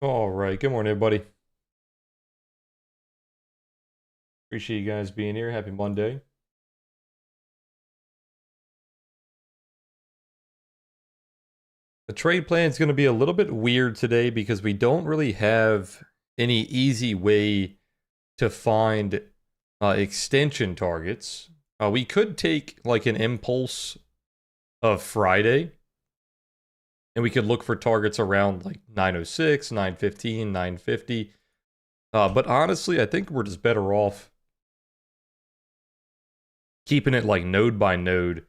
All right. Good morning, everybody. Appreciate you guys being here. Happy Monday. The trade plan is going to be a little bit weird today because we don't really have any easy way to find extension targets. We could take like an impulse of Friday and we could look for targets around like 906, 915, 950. But honestly, I think we're just better off keeping it like node by node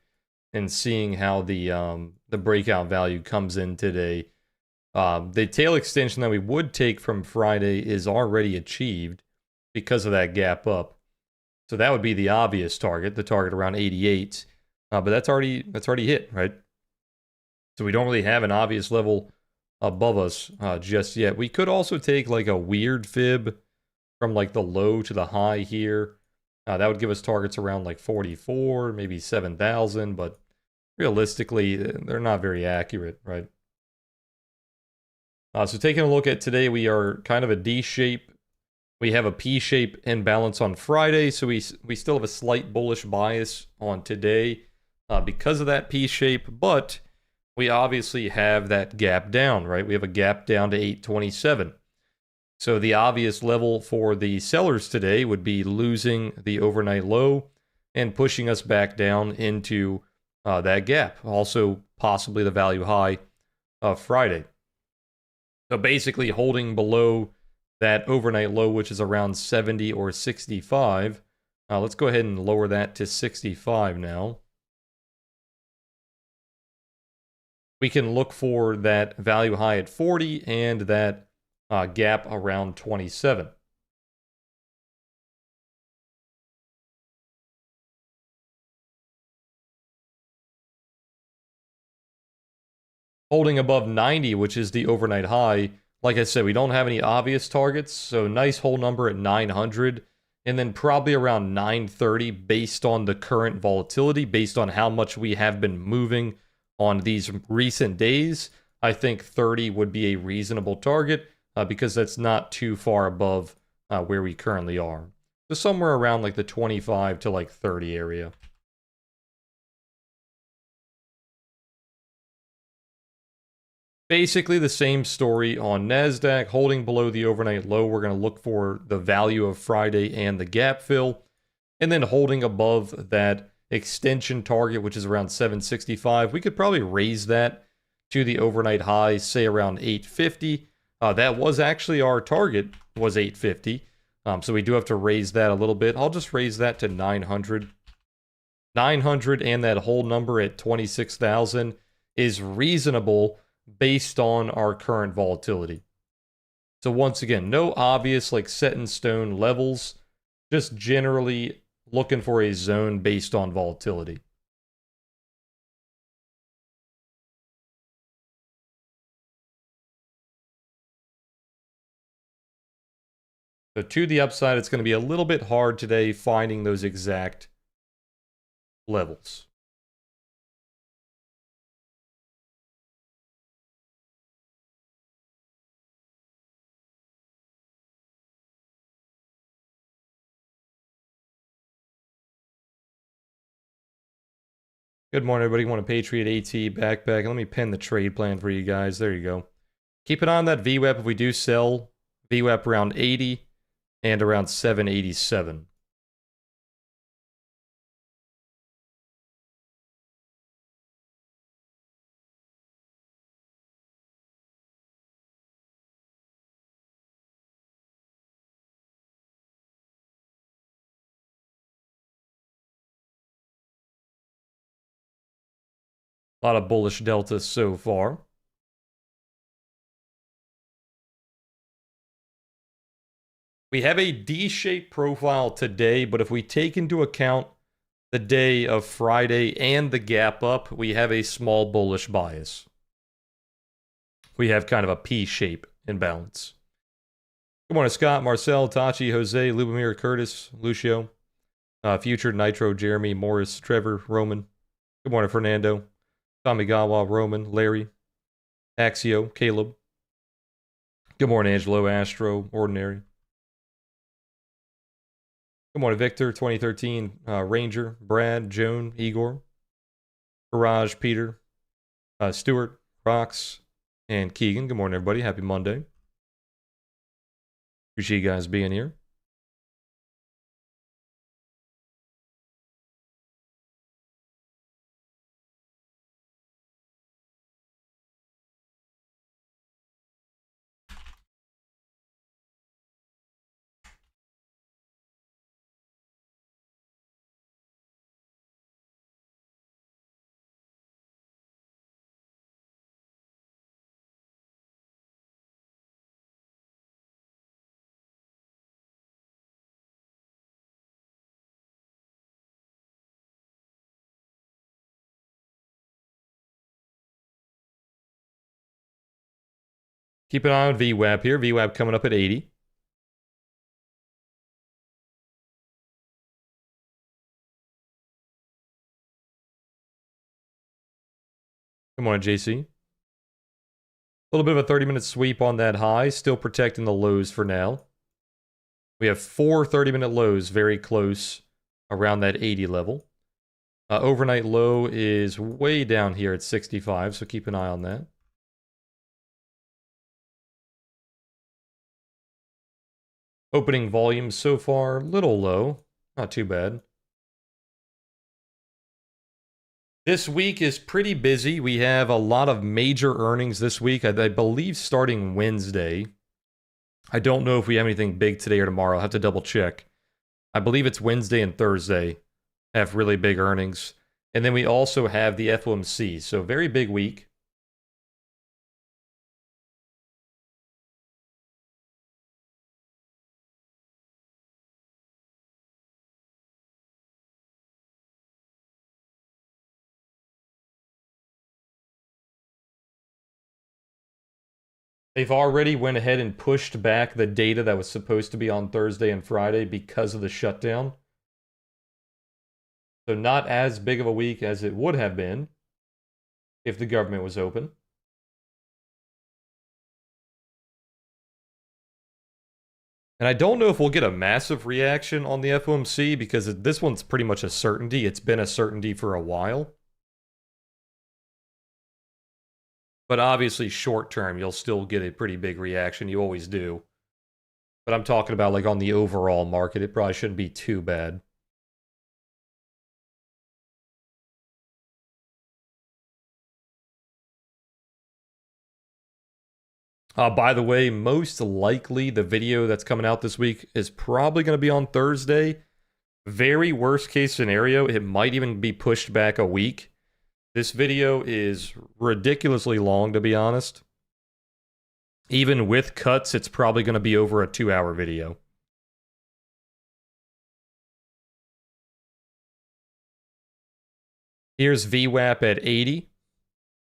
and seeing how the breakout value comes in today. The tail extension that we would take from Friday is already achieved because of that gap up. So that would be the obvious target, the target around 88. But that's already hit, right? So we don't really have an obvious level above us just yet. We could also take like a weird fib from like the low to the high here. That would give us targets around like 44, maybe 7,000, but realistically, they're not very accurate, right? So taking a look at today, we are kind of a D shape. We have a P shape imbalance on Friday, so we still have a slight bullish bias on today because of that P shape, but we obviously have that gap down, right? We have a gap down to 827. So the obvious level for the sellers today would be losing the overnight low and pushing us back down into that gap. Also, possibly the value high of Friday. So basically holding below that overnight low, which is around 70 or 65. Let's go ahead and lower that to 65 now. We can look for that value high at 40 and that gap around 27. Holding above 90, which is the overnight high. Like I said, we don't have any obvious targets, so nice whole number at 900, and then probably around 930 based on the current volatility, based on how much we have been moving on these recent days. I think 30 would be a reasonable target because that's not too far above where we currently are. So somewhere around like the 25 to like 30 area. Basically the same story on NASDAQ, holding below the overnight low. We're going to look for the value of Friday and the gap fill, and then holding above that extension target, which is around 765. We could probably raise that to the overnight high, say around 850. That was actually our target, was 850. So we do have to raise that a little bit. I'll just raise that to 900. 900 and that whole number at 26,000 is reasonable based on our current volatility. So once again, no obvious like set in stone levels, just generally looking for a zone based on volatility. So to the upside, it's going to be a little bit hard today finding those exact levels. Good morning, everybody. Want a Patriot AT backpack? Let me pin the trade plan for you guys. There you go. Keep an eye on that VWAP if we do sell. VWAP around 80 and around 787. A lot of bullish delta so far. We have a D-shaped profile today, but if we take into account the day of Friday and the gap up, we have a small bullish bias. We have kind of a P-shape imbalance. Good morning, Scott, Marcel, Tachi, Jose, Lubomir, Curtis, Lucio, Future, Nitro, Jeremy, Morris, Trevor, Roman. Good morning, Fernando, Kamigawa, Roman, Larry, Axio, Caleb. Good morning, Angelo, Astro, Ordinary. Good morning, Victor, 2013, Ranger, Brad, Joan, Igor, Barrage, Peter, Stuart, Rox, and Keegan. Good morning, everybody. Happy Monday. Appreciate you guys being here. Keep an eye on VWAP here. VWAP coming up at 80. Good morning, JC. A little bit of a 30-minute sweep on that high, still protecting the lows for now. We have 4 30-minute lows very close around that 80 level. Overnight low is way down here at 65, so keep an eye on that. Opening volume so far, little low. Not too bad. This week is pretty busy. We have a lot of major earnings this week. I believe starting Wednesday. I don't know if we have anything big today or tomorrow. I'll have to double check. I believe it's Wednesday and Thursday have really big earnings. And then we also have the FOMC. So very big week. They've already went ahead and pushed back the data that was supposed to be on Thursday and Friday because of the shutdown. So not as big of a week as it would have been if the government was open. And I don't know if we'll get a massive reaction on the FOMC because this one's pretty much a certainty. It's been a certainty for a while. But obviously, short term, you'll still get a pretty big reaction. You always do. But I'm talking about like on the overall market, it probably shouldn't be too bad. By the way, most likely the video that's coming out this week is probably going to be on Thursday. Very worst case scenario, it might even be pushed back a week. This video is ridiculously long, to be honest. Even with cuts, it's probably going to be over a 2-hour video. Here's VWAP at 80.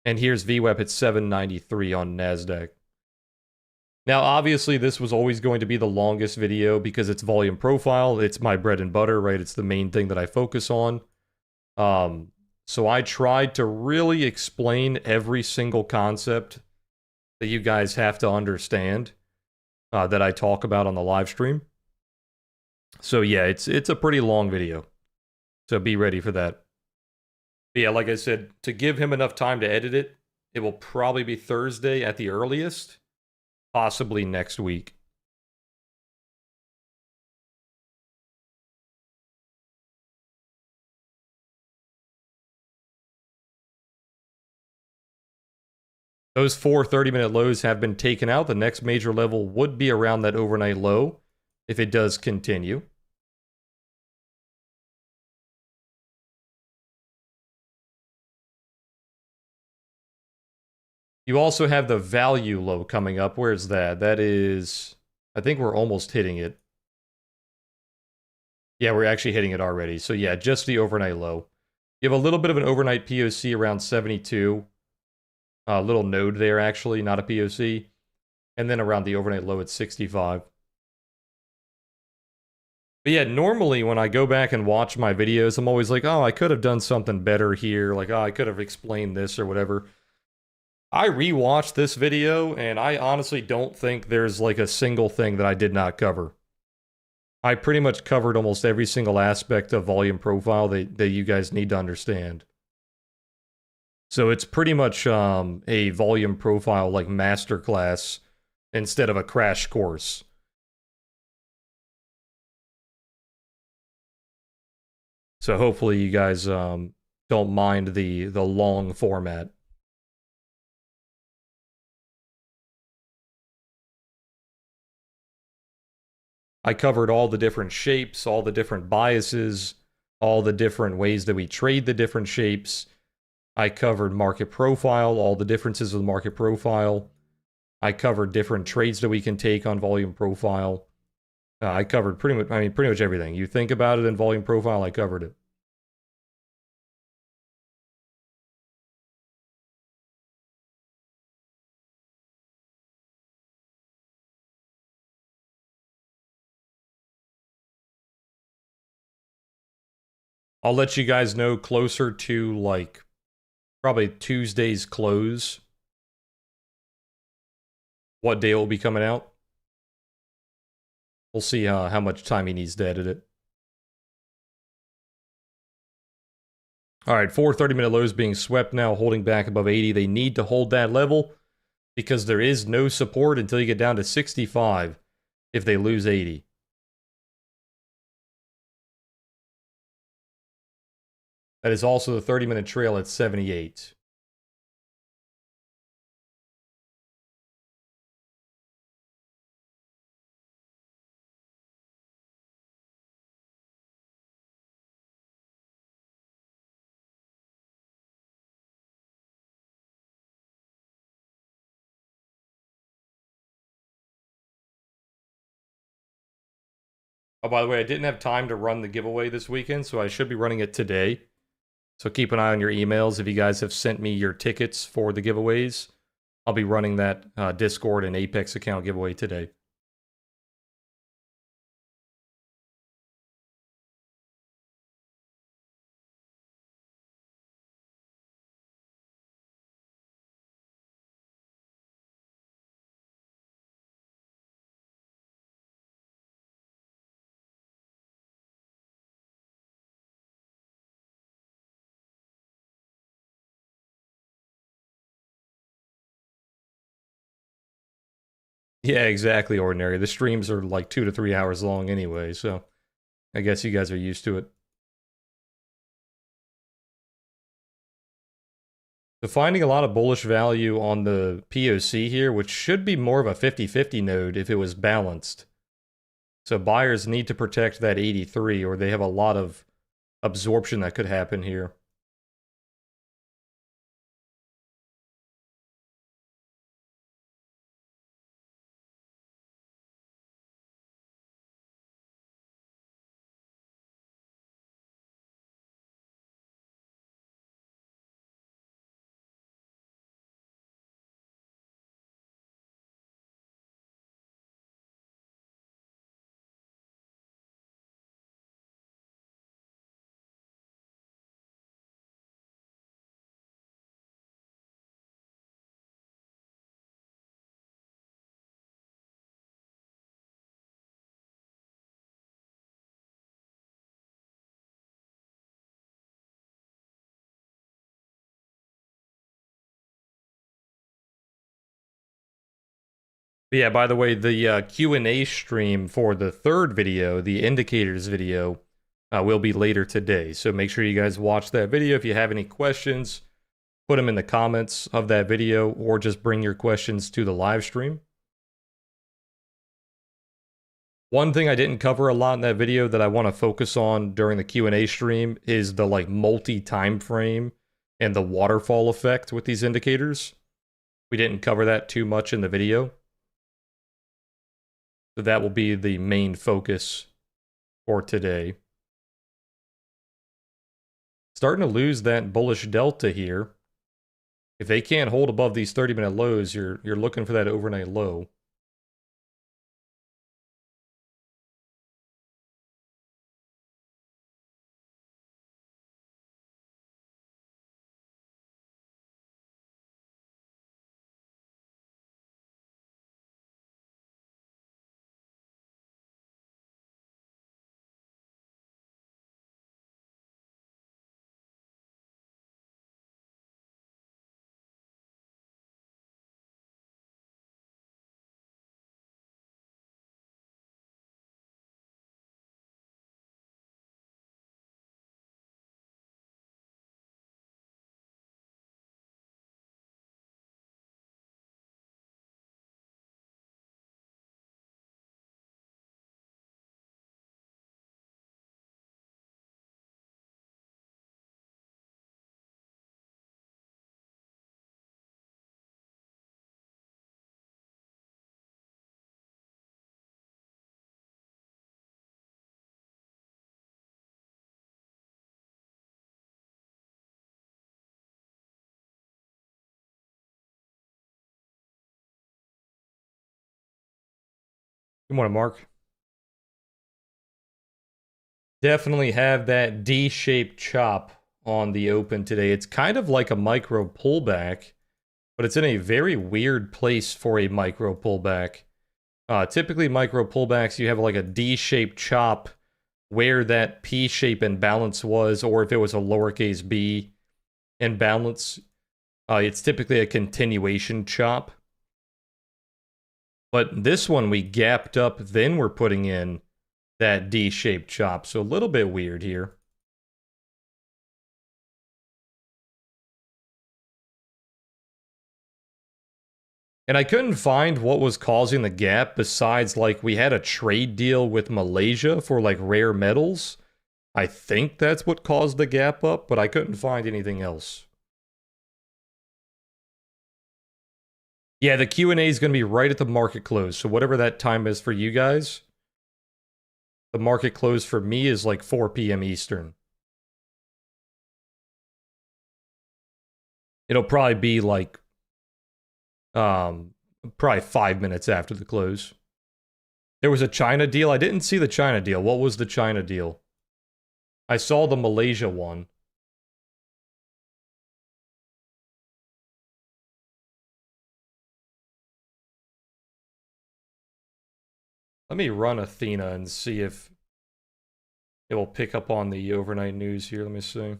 And here's VWAP at 793 on NASDAQ. Now, obviously, this was always going to be the longest video because it's volume profile. It's my bread and butter, right? It's the main thing that I focus on. So I tried to really explain every single concept that you guys have to understand that I talk about on the live stream. So yeah, it's a pretty long video. So be ready for that. But yeah, like I said, to give him enough time to edit it, it will probably be Thursday at the earliest. Possibly next week. Those 4 30-minute lows have been taken out. The next major level would be around that overnight low if it does continue. You also have the value low coming up. Where's that? That is, I think we're almost hitting it. Yeah, we're actually hitting it already. So yeah, just the overnight low. You have a little bit of an overnight POC around 72. A little node there, actually, not a POC. And then around the overnight low at 65. But yeah, normally when I go back and watch my videos, I'm always like, oh, I could have done something better here. Like, oh, I could have explained this or whatever. I rewatched this video, and I honestly don't think there's like a single thing that I did not cover. I pretty much covered almost every single aspect of volume profile that you guys need to understand. So it's pretty much a volume profile like masterclass instead of a crash course. So hopefully you guys don't mind the long format. I covered all the different shapes, all the different biases, all the different ways that we trade the different shapes. I covered market profile, all the differences with market profile. I covered different trades that we can take on volume profile. I covered pretty much everything. You think about it in volume profile, I covered it. I'll let you guys know closer to like probably Tuesday's close what day it will be coming out. We'll see how much time he needs to edit it. All right, 4 30-minute lows being swept now, holding back above 80. They need to hold that level because there is no support until you get down to 65 if they lose 80. That is also the 30-minute trail at 78. Oh, by the way, I didn't have time to run the giveaway this weekend, so I should be running it today. So keep an eye on your emails if you guys have sent me your tickets for the giveaways. I'll be running that Discord and Apex account giveaway today. Yeah, exactly, Ordinary. The streams are like 2 to 3 hours long anyway, so I guess you guys are used to it. So finding a lot of bullish value on the POC here, which should be more of a 50-50 node if it was balanced. So buyers need to protect that 83 or they have a lot of absorption that could happen here. But yeah, by the way, the Q&A stream for the third video, the indicators video, will be later today. So make sure you guys watch that video. If you have any questions, put them in the comments of that video or just bring your questions to the live stream. One thing I didn't cover a lot in that video that I want to focus on during the Q&A stream is the like multi-time frame and the waterfall effect with these indicators. We didn't cover that too much in the video. So that will be the main focus for today. Starting to lose that bullish delta here. If they can't hold above these 30-minute lows, you're looking for that overnight low. Good morning, Mark. Definitely have that D-shaped chop on the open today. It's kind of like a micro pullback, but it's in a very weird place for a micro pullback. Typically, micro pullbacks, you have like a D-shaped chop where that P shape imbalance was, or if it was a lowercase b imbalance, it's typically a continuation chop. But this one, we gapped up, then we're putting in that D-shaped chop, so a little bit weird here. And I couldn't find what was causing the gap besides, like, we had a trade deal with Malaysia for, like, rare metals. I think that's what caused the gap up, but I couldn't find anything else. Yeah, the Q&A is going to be right at the market close, so whatever that time is for you guys, the market close for me is like 4 p.m. Eastern. It'll probably be like, probably 5 minutes after the close. There was a China deal. I didn't see the China deal. What was the China deal? I saw the Malaysia one. Let me run Athena and see if it will pick up on the overnight news here. Let me see.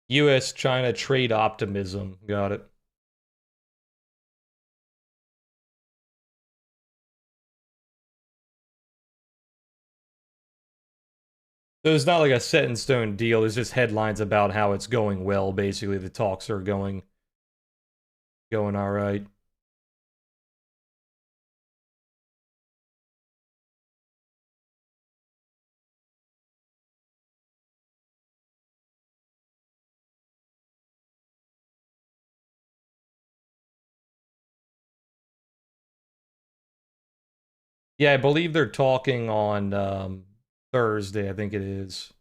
US-China trade optimism. Got it. So it's not like a set in stone deal. There's just headlines about how it's going well. Basically, the talks are going all right. Yeah, I believe they're talking on Thursday. I think it is.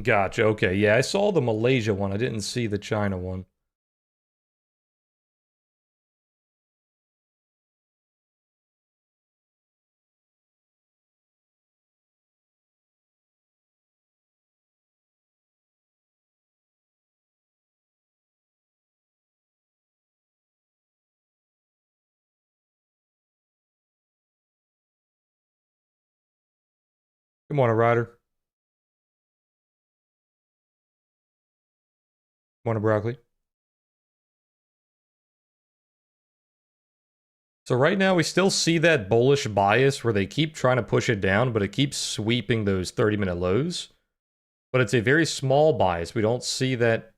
Gotcha. Okay. Yeah, I saw the Malaysia one. I didn't see the China one. Good morning, Ryder. Good morning, Broccoli. So right now we still see that bullish bias where they keep trying to push it down, but it keeps sweeping those 30-minute lows. But it's a very small bias. We don't see that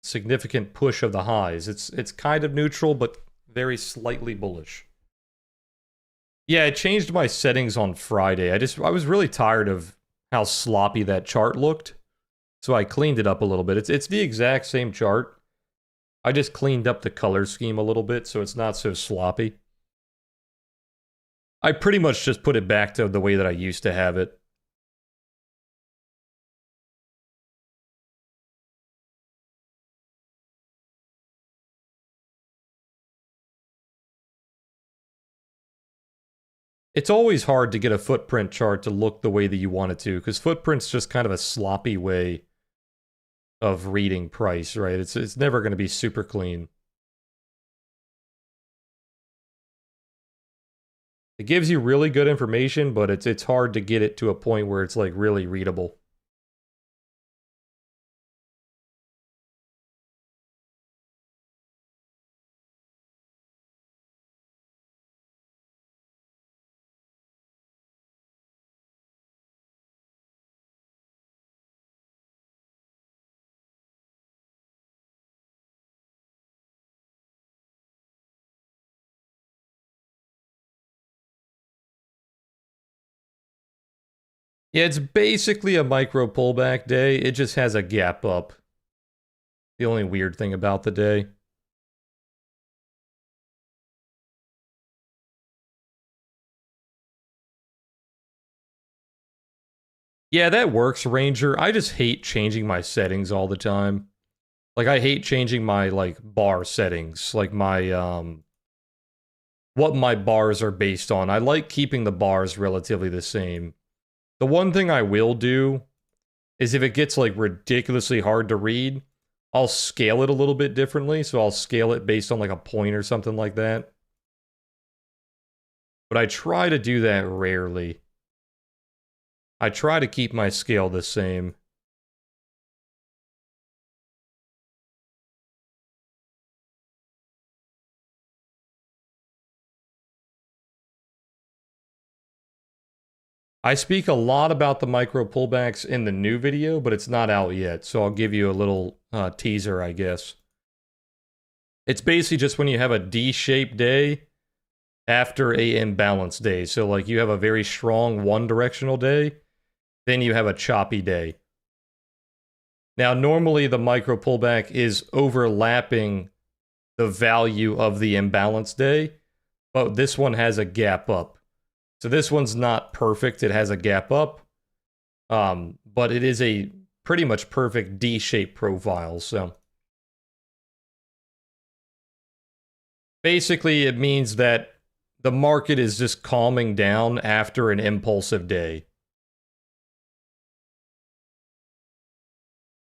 significant push of the highs. It's kind of neutral, but very slightly bullish. Yeah, I changed my settings on Friday. I was really tired of how sloppy that chart looked. So I cleaned it up a little bit. It's the exact same chart. I just cleaned up the color scheme a little bit so it's not so sloppy. I pretty much just put it back to the way that I used to have it. It's always hard to get a footprint chart to look the way that you want it to, because footprint's just kind of a sloppy way of reading price, right? It's never going to be super clean. It gives you really good information, but it's hard to get it to a point where it's like really readable. Yeah, it's basically a micro pullback day. It just has a gap up. The only weird thing about the day. Yeah, that works, Ranger. I just hate changing my settings all the time. Like, I hate changing my, like, bar settings. Like, my, what my bars are based on. I like keeping the bars relatively the same. The one thing I will do is if it gets, like, ridiculously hard to read, I'll scale it a little bit differently. So I'll scale it based on, like, a point or something like that. But I try to do that rarely. I try to keep my scale the same. I speak a lot about the micro pullbacks in the new video, but it's not out yet, so I'll give you a little teaser, I guess. It's basically just when you have a D-shaped day after a imbalanced day. So like you have a very strong one-directional day, then you have a choppy day. Now, normally the micro pullback is overlapping the value of the imbalanced day, but this one has a gap up. So this one's not perfect. It has a gap up, but it is a pretty much perfect D-shaped profile. So basically, it means that the market is just calming down after an impulsive day.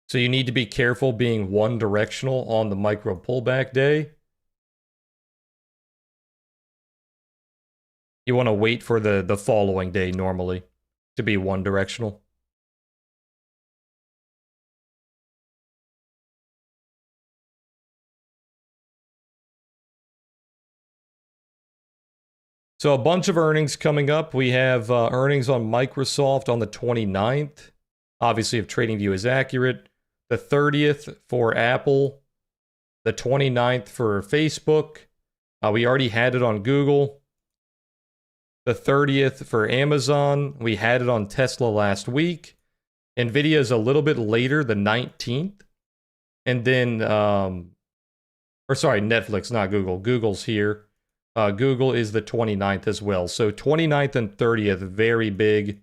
So you need to be careful being one directional on the micro pullback day. You want to wait for the following day normally to be one directional. So a bunch of earnings coming up. We have earnings on Microsoft on the 29th. Obviously, if TradingView is accurate. The 30th for Apple. The 29th for Facebook. We already had it on Google. The 30th for Amazon. We had it on Tesla last week. Nvidia is a little bit later, the 19th. And then, or sorry, Netflix, not Google. Google's here. Google is the 29th as well. So 29th and 30th, very big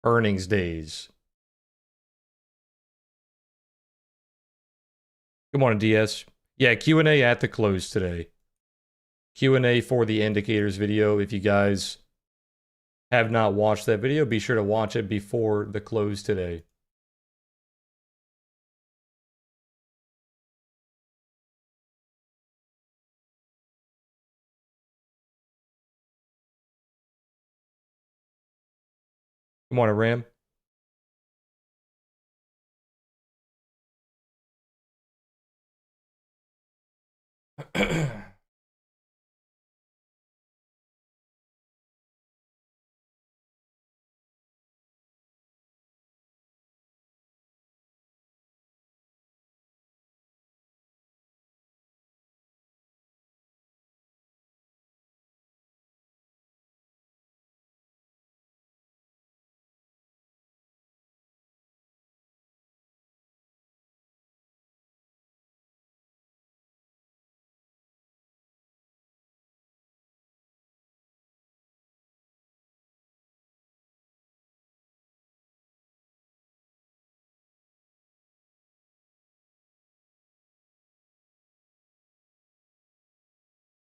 earnings days. Good morning, DS. Yeah, Q&A at the close today. Q&A for the indicators video. If you guys have not watched that video, be sure to watch it before the close today. Good morning, Ram.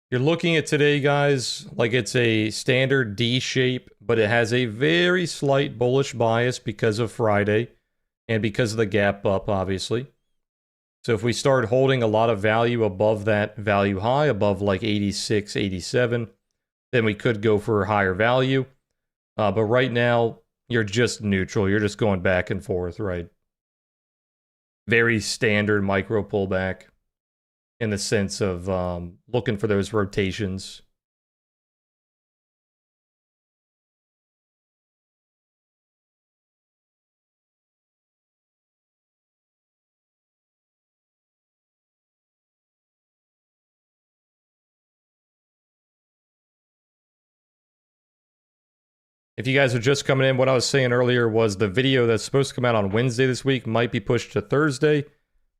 You're looking at today, guys, like it's a standard D shape, but it has a very slight bullish bias because of Friday and because of the gap up, obviously. So if we start holding a lot of value above that value high, above like 86, 87, then we could go for higher value. But right now, you're just neutral. You're just going back and forth, right? Very standard micro pullback in the sense of looking for those rotations. If you guys are just coming in, what I was saying earlier was the video that's supposed to come out on Wednesday this week might be pushed to Thursday.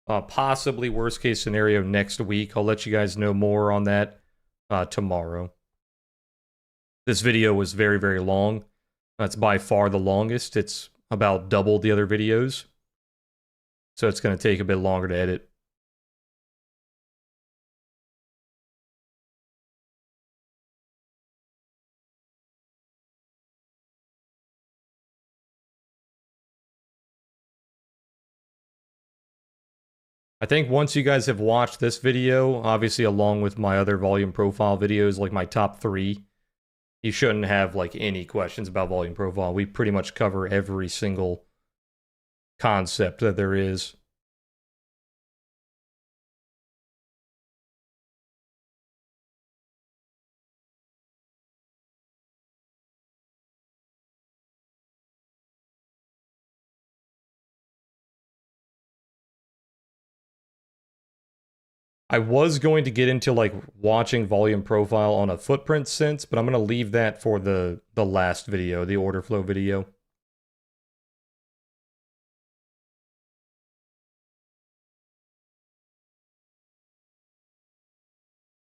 Possibly worst case scenario next week. I'll let you guys know more on that tomorrow. This video was very, very long. That's by far the longest. It's about double the other videos. So it's going to take a bit longer to edit. I think once you guys have watched this video, obviously along with my other volume profile videos, like my top 3, you shouldn't have like any questions about volume profile. We pretty much cover every single concept that there is. I was going to get into like watching volume profile on a footprint sense, but I'm going to leave that for the last video, the order flow video.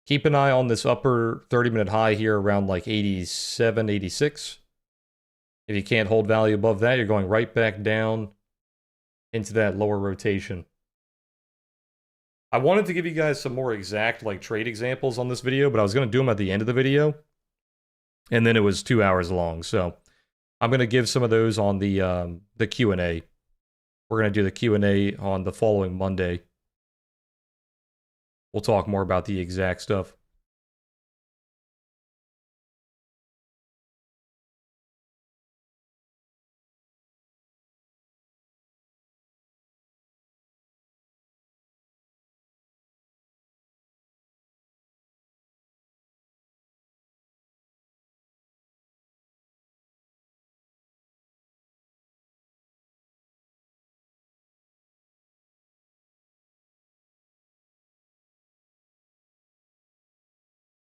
Keep an eye on this upper 30-minute high here around like 87, 86. If you can't hold value above that, you're going right back down into that lower rotation. I wanted to give you guys some more exact like trade examples on this video, but I was going to do them at the end of the video. And then it was 2 hours long. So I'm going to give some of those on the Q&A. We're going to do the Q&A on the following Monday. We'll talk more about the exact stuff.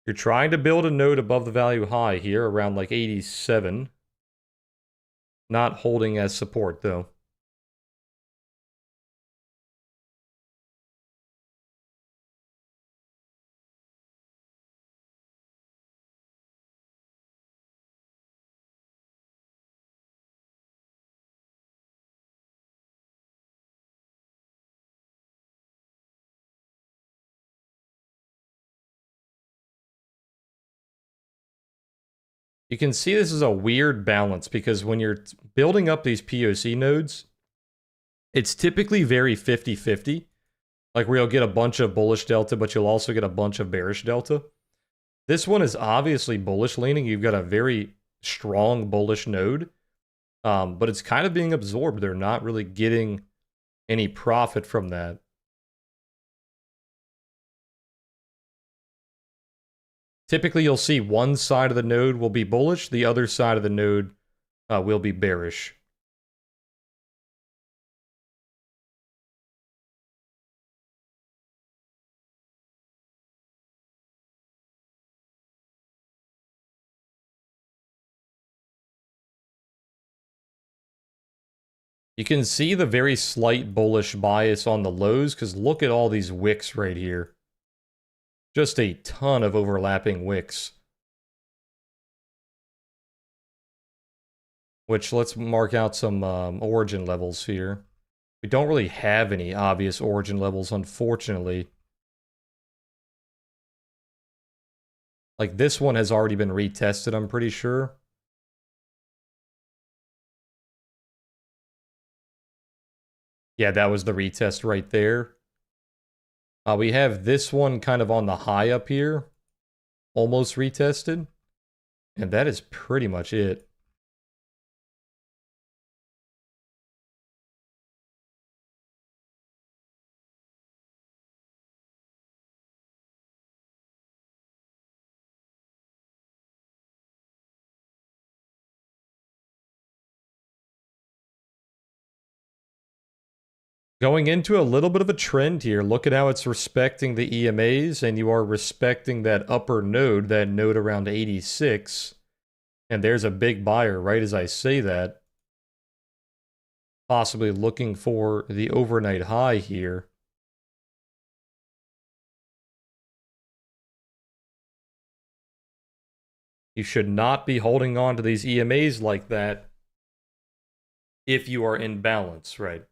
You're trying to build a node above the value high here around like 87. Not holding as support though. You can see this is a weird balance because when you're building up these POC nodes, it's typically very 50-50. Like where you'll get a bunch of bullish delta, but you'll also get a bunch of bearish delta. This one is obviously bullish leaning. You've got a very strong bullish node, but it's kind of being absorbed. They're not really getting any profit from that. Typically, you'll see one side of the node will be bullish, the other side of the node will be bearish. You can see the very slight bullish bias on the lows, because look at all these wicks right here. Just a ton of overlapping wicks. Which, let's mark out some origin levels here. We don't really have any obvious origin levels, unfortunately. Like this one has already been retested, I'm pretty sure. Yeah, that was the retest right there. We have this one kind of on the high up here, almost retested. And that is pretty much it. Going into a little bit of a trend here. Look at how it's respecting the EMAs, and you are respecting that upper node, that node around 86. And there's a big buyer right as I say that. Possibly looking for the overnight high here. You should not be holding on to these EMAs like that if you are in balance, right?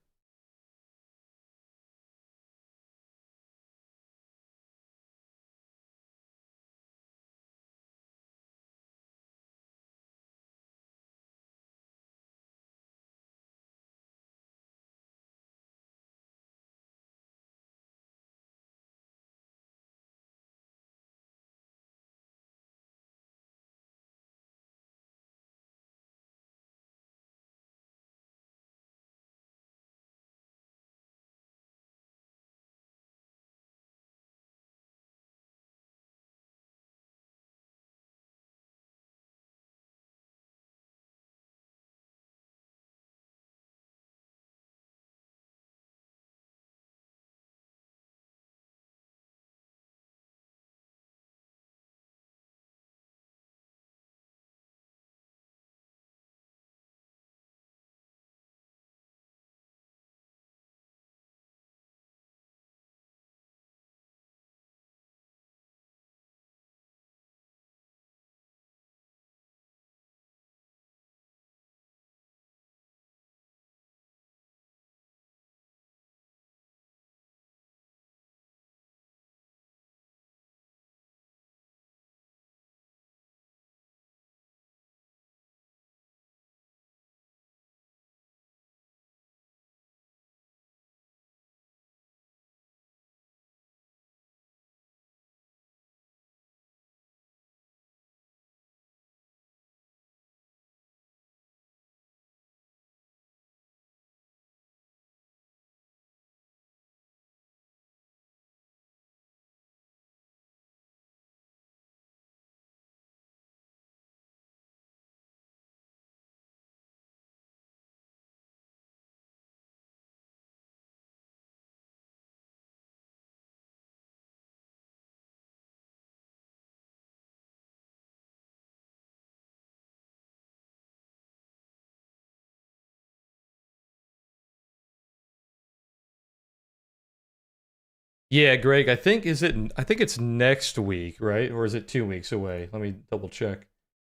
Yeah, Greg, I think it's next week, right? Or is it 2 weeks away? Let me double check.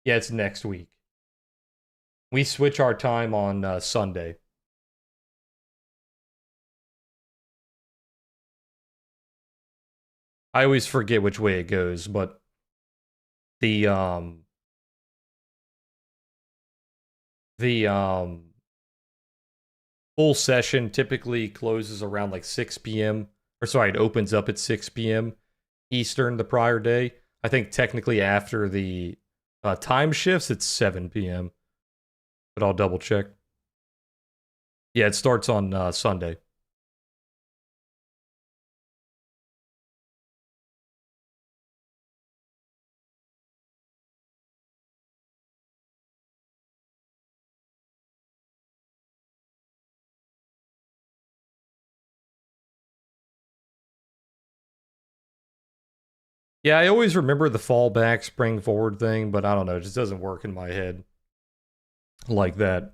Yeah, it's next week. We switch our time on Sunday. I always forget which way it goes, but the um the full session typically closes around like 6 p.m. Or sorry, it opens up at 6 p.m. Eastern the prior day. I think technically after the time shifts, it's 7 p.m. But I'll double check. Yeah, it starts on Sunday. Yeah, I always remember the fallback spring forward thing, but I don't know, it just doesn't work in my head like that.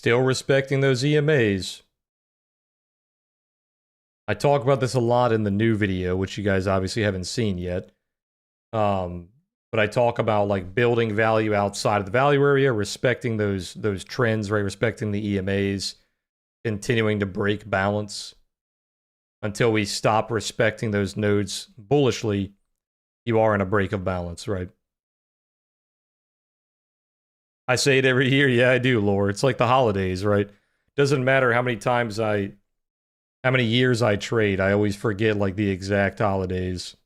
Still respecting those EMAs. I talk about this a lot in the new video, which you guys obviously haven't seen yet. But I talk about like building value outside of the value area, respecting those trends, right? Respecting the EMAs, continuing to break balance until we stop respecting those nodes bullishly. You are in a break of balance, right? I say it every year. Yeah, I do, Lore. It's like the holidays, right? Doesn't matter how many years I trade. I always forget like the exact holidays.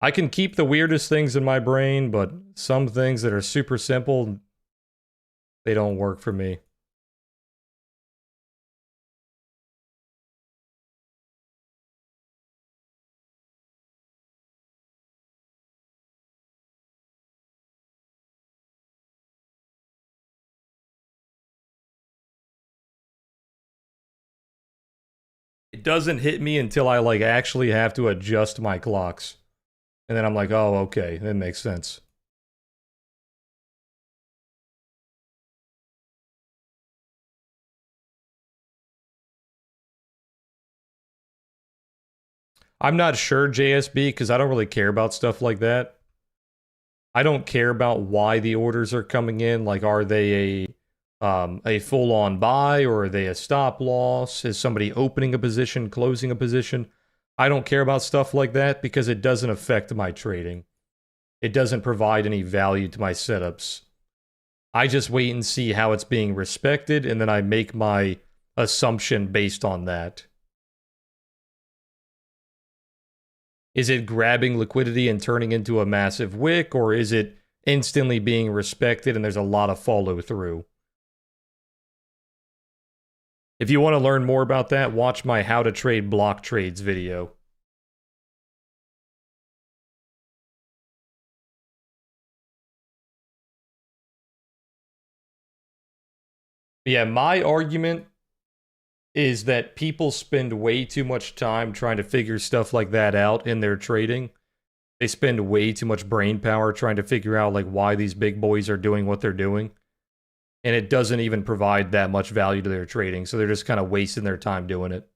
I can keep the weirdest things in my brain, but some things that are super simple, they don't work for me. It doesn't hit me until I like actually have to adjust my clocks. And then I'm like, oh, okay, that makes sense. I'm not sure, JSB, because I don't really care about stuff like that. I don't care about why the orders are coming in. Like, are they a full-on buy, or are they a stop loss? Is somebody opening a position, closing a position? I don't care about stuff like that because it doesn't affect my trading. It doesn't provide any value to my setups. I just wait and see how it's being respected, and then I make my assumption based on that. Is it grabbing liquidity and turning into a massive wick, or is it instantly being respected and there's a lot of follow through? If you want to learn more about that, watch my How to Trade Block Trades video. Yeah, my argument is that people spend way too much time trying to figure stuff like that out in their trading. They spend way too much brain power trying to figure out like why these big boys are doing what they're doing. And it doesn't even provide that much value to their trading, so they're just kind of wasting their time doing it.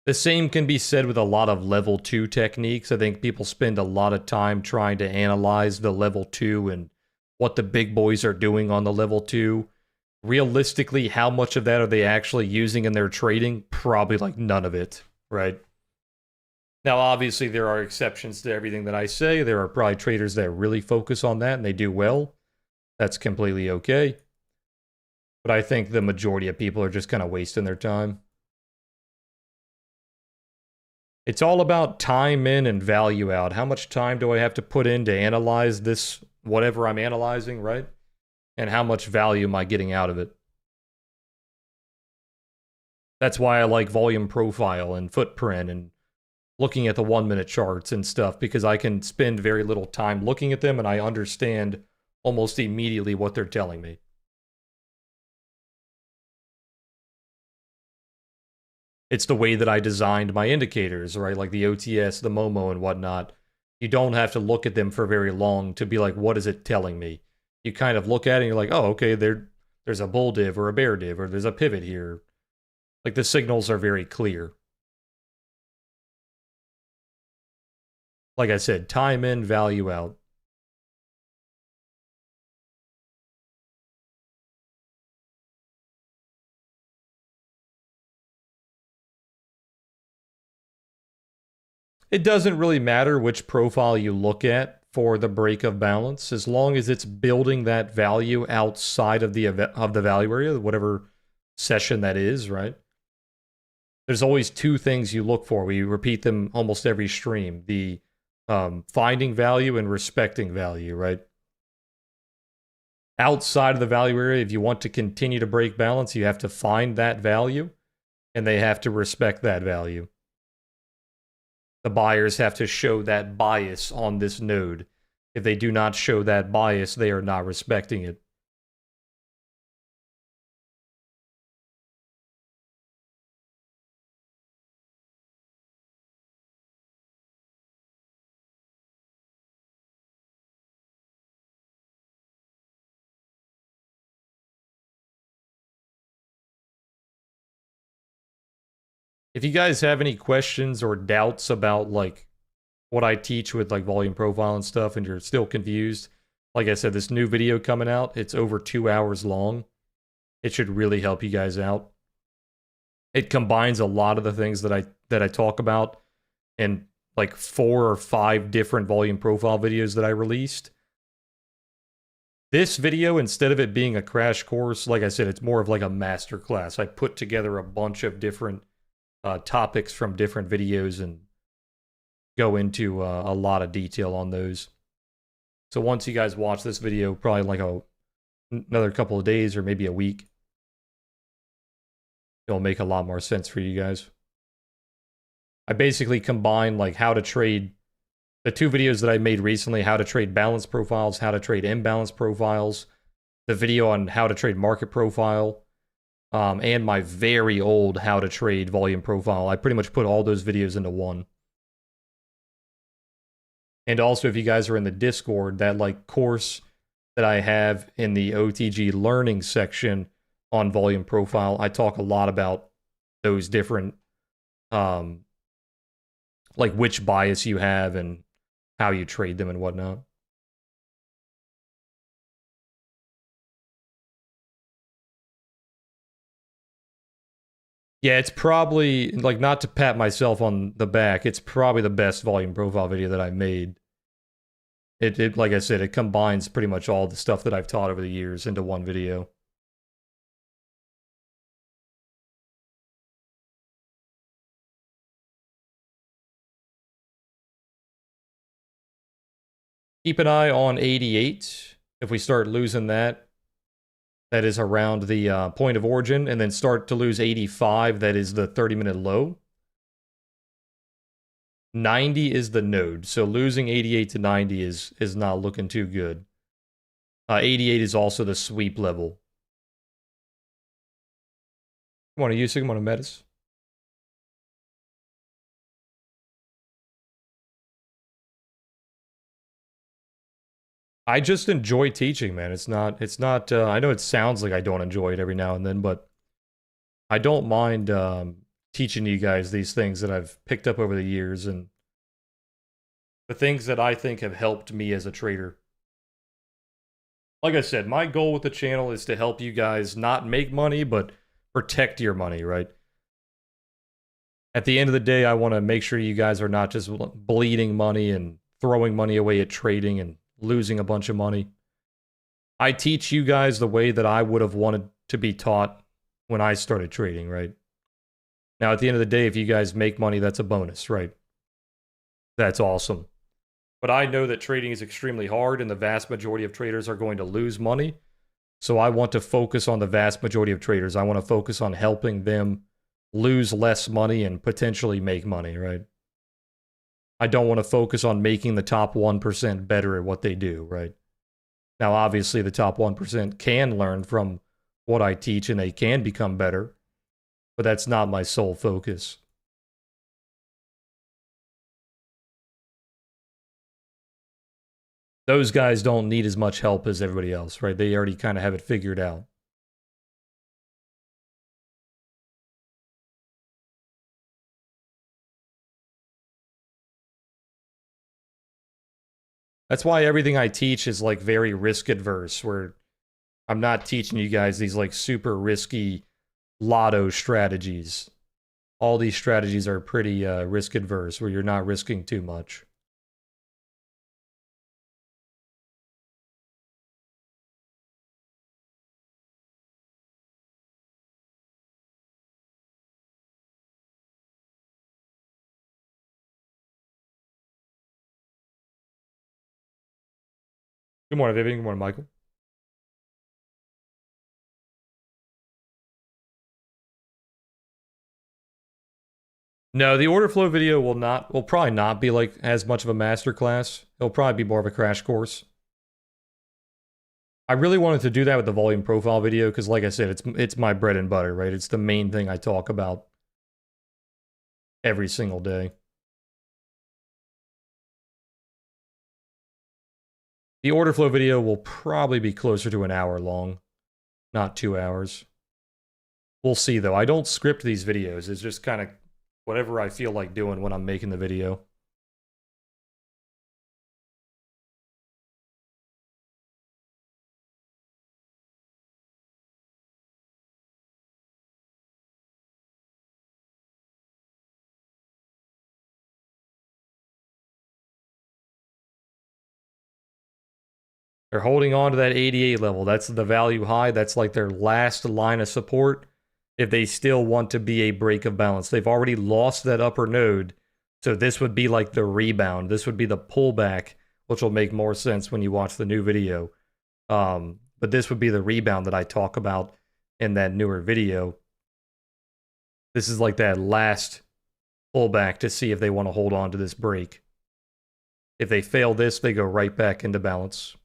The same can be said with a lot of level 2 techniques. I think people spend a lot of time trying to analyze the level 2 and what the big boys are doing on the level 2. Realistically, how much of that are they actually using in their trading? Probably like none of it, right? Now, obviously, there are exceptions to everything that I say. There are probably traders that really focus on that and they do well. That's completely okay. But I think the majority of people are just kind of wasting their time. It's all about time in and value out. How much time do I have to put in to analyze this, whatever I'm analyzing, right? And how much value am I getting out of it? That's why I like volume profile and footprint and looking at the 1-minute charts and stuff, because I can spend very little time looking at them and I understand almost immediately what they're telling me. It's the way that I designed my indicators, right? Like the OTS, the Momo, and whatnot. You don't have to look at them for very long to be like, what is it telling me? You kind of look at it and you're like, oh, okay, there's a bull div or a bear div or there's a pivot here. Like the signals are very clear. Like I said, time in, value out. It doesn't really matter which profile you look at for the break of balance, as long as it's building that value outside of the value area, whatever session that is, right? There's always two things you look for. We repeat them almost every stream: the finding value and respecting value, right? Outside of the value area, if you want to continue to break balance, you have to find that value, and they have to respect that value. The buyers have to show that bias on this node. If they do not show that bias, they are not respecting it. If you guys have any questions or doubts about like what I teach with like volume profile and stuff and you're still confused, like I said, this new video coming out, it's over 2 hours long. It should really help you guys out. It combines a lot of the things that I talk about in like 4 or 5 different volume profile videos that I released. This video, instead of it being a crash course, like I said, it's more of like a master class. I put together a bunch of different topics from different videos and go into a lot of detail on those. So once you guys watch this video, probably like another couple of days or maybe a week, it'll make a lot more sense for you guys. I basically combine like how to trade the 2 videos that I made recently, how to trade balance profiles, how to trade imbalance profiles, the video on how to trade market profile, and my very old how to trade volume profile. I pretty much put all those videos into one. And also, if you guys are in the Discord, that like course that I have in the OTG learning section on volume profile, I talk a lot about those different, like which bias you have and how you trade them and whatnot. Yeah, it's probably, like, not to pat myself on the back, it's probably the best volume profile video that I made. It like I said, it combines pretty much all the stuff that I've taught over the years into one video. Keep an eye on 88. If we start losing that, that is around the point of origin, and then start to lose 85, that is the 30-minute low. 90 is the node, so losing 88 to 90 is not looking too good. 88 is also the sweep level. You want to use it? You want to Metis? I just enjoy teaching, man. It's not, I know it sounds like I don't enjoy it every now and then, but I don't mind teaching you guys these things that I've picked up over the years and the things that I think have helped me as a trader. Like I said, my goal with the channel is to help you guys not make money, but protect your money, right? At the end of the day, I want to make sure you guys are not just bleeding money and throwing money away at trading and losing a bunch of money. I teach you guys the way that I would have wanted to be taught when I started trading, right? Now, at the end of the day, if you guys make money, that's a bonus, right? That's awesome. But I know that trading is extremely hard and the vast majority of traders are going to lose money. So I want to focus on the vast majority of traders. I want to focus on helping them lose less money and potentially make money, right? I don't want to focus on making the top 1% better at what they do, right? Now, obviously, the top 1% can learn from what I teach and they can become better, but that's not my sole focus. Those guys don't need as much help as everybody else, right? They already kind of have it figured out. That's why everything I teach is like very risk adverse, where I'm not teaching you guys these like super risky lotto strategies. All these strategies are pretty risk adverse, where you're not risking too much. Good morning, Vivian. Good morning, Michael. No, the order flow video will probably not be like as much of a master class. It'll probably be more of a crash course. I really wanted to do that with the volume profile video because, like I said, it's my bread and butter, right? It's the main thing I talk about every single day. The order flow video will probably be closer to an hour long, not 2 hours. We'll see, though. I don't script these videos. It's just kind of whatever I feel like doing when I'm making the video. They're holding on to that 88 level. That's the value high. That's like their last line of support if they still want to be a break of balance. They've already lost that upper node, so this would be like the rebound. This would be the pullback, which will make more sense when you watch the new video. But this would be the rebound that I talk about in that newer video. This is like that last pullback to see if they want to hold on to this break. If they fail this, they go right back into balance.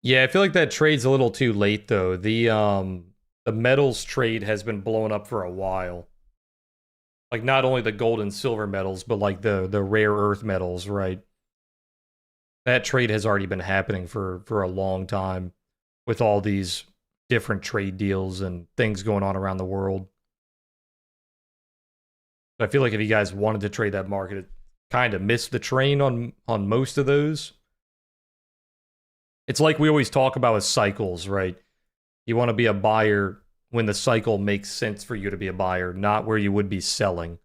Yeah, I feel like that trade's a little too late though. The metals trade has been blowing up for a while. Like not only the gold and silver metals, but like the rare earth metals, right? That trade has already been happening for a long time with all these different trade deals and things going on around the world. I feel like if you guys wanted to trade that market, it kind of missed the train on most of those. It's like we always talk about with cycles, right? You want to be a buyer when the cycle makes sense for you to be a buyer, not where you would be selling.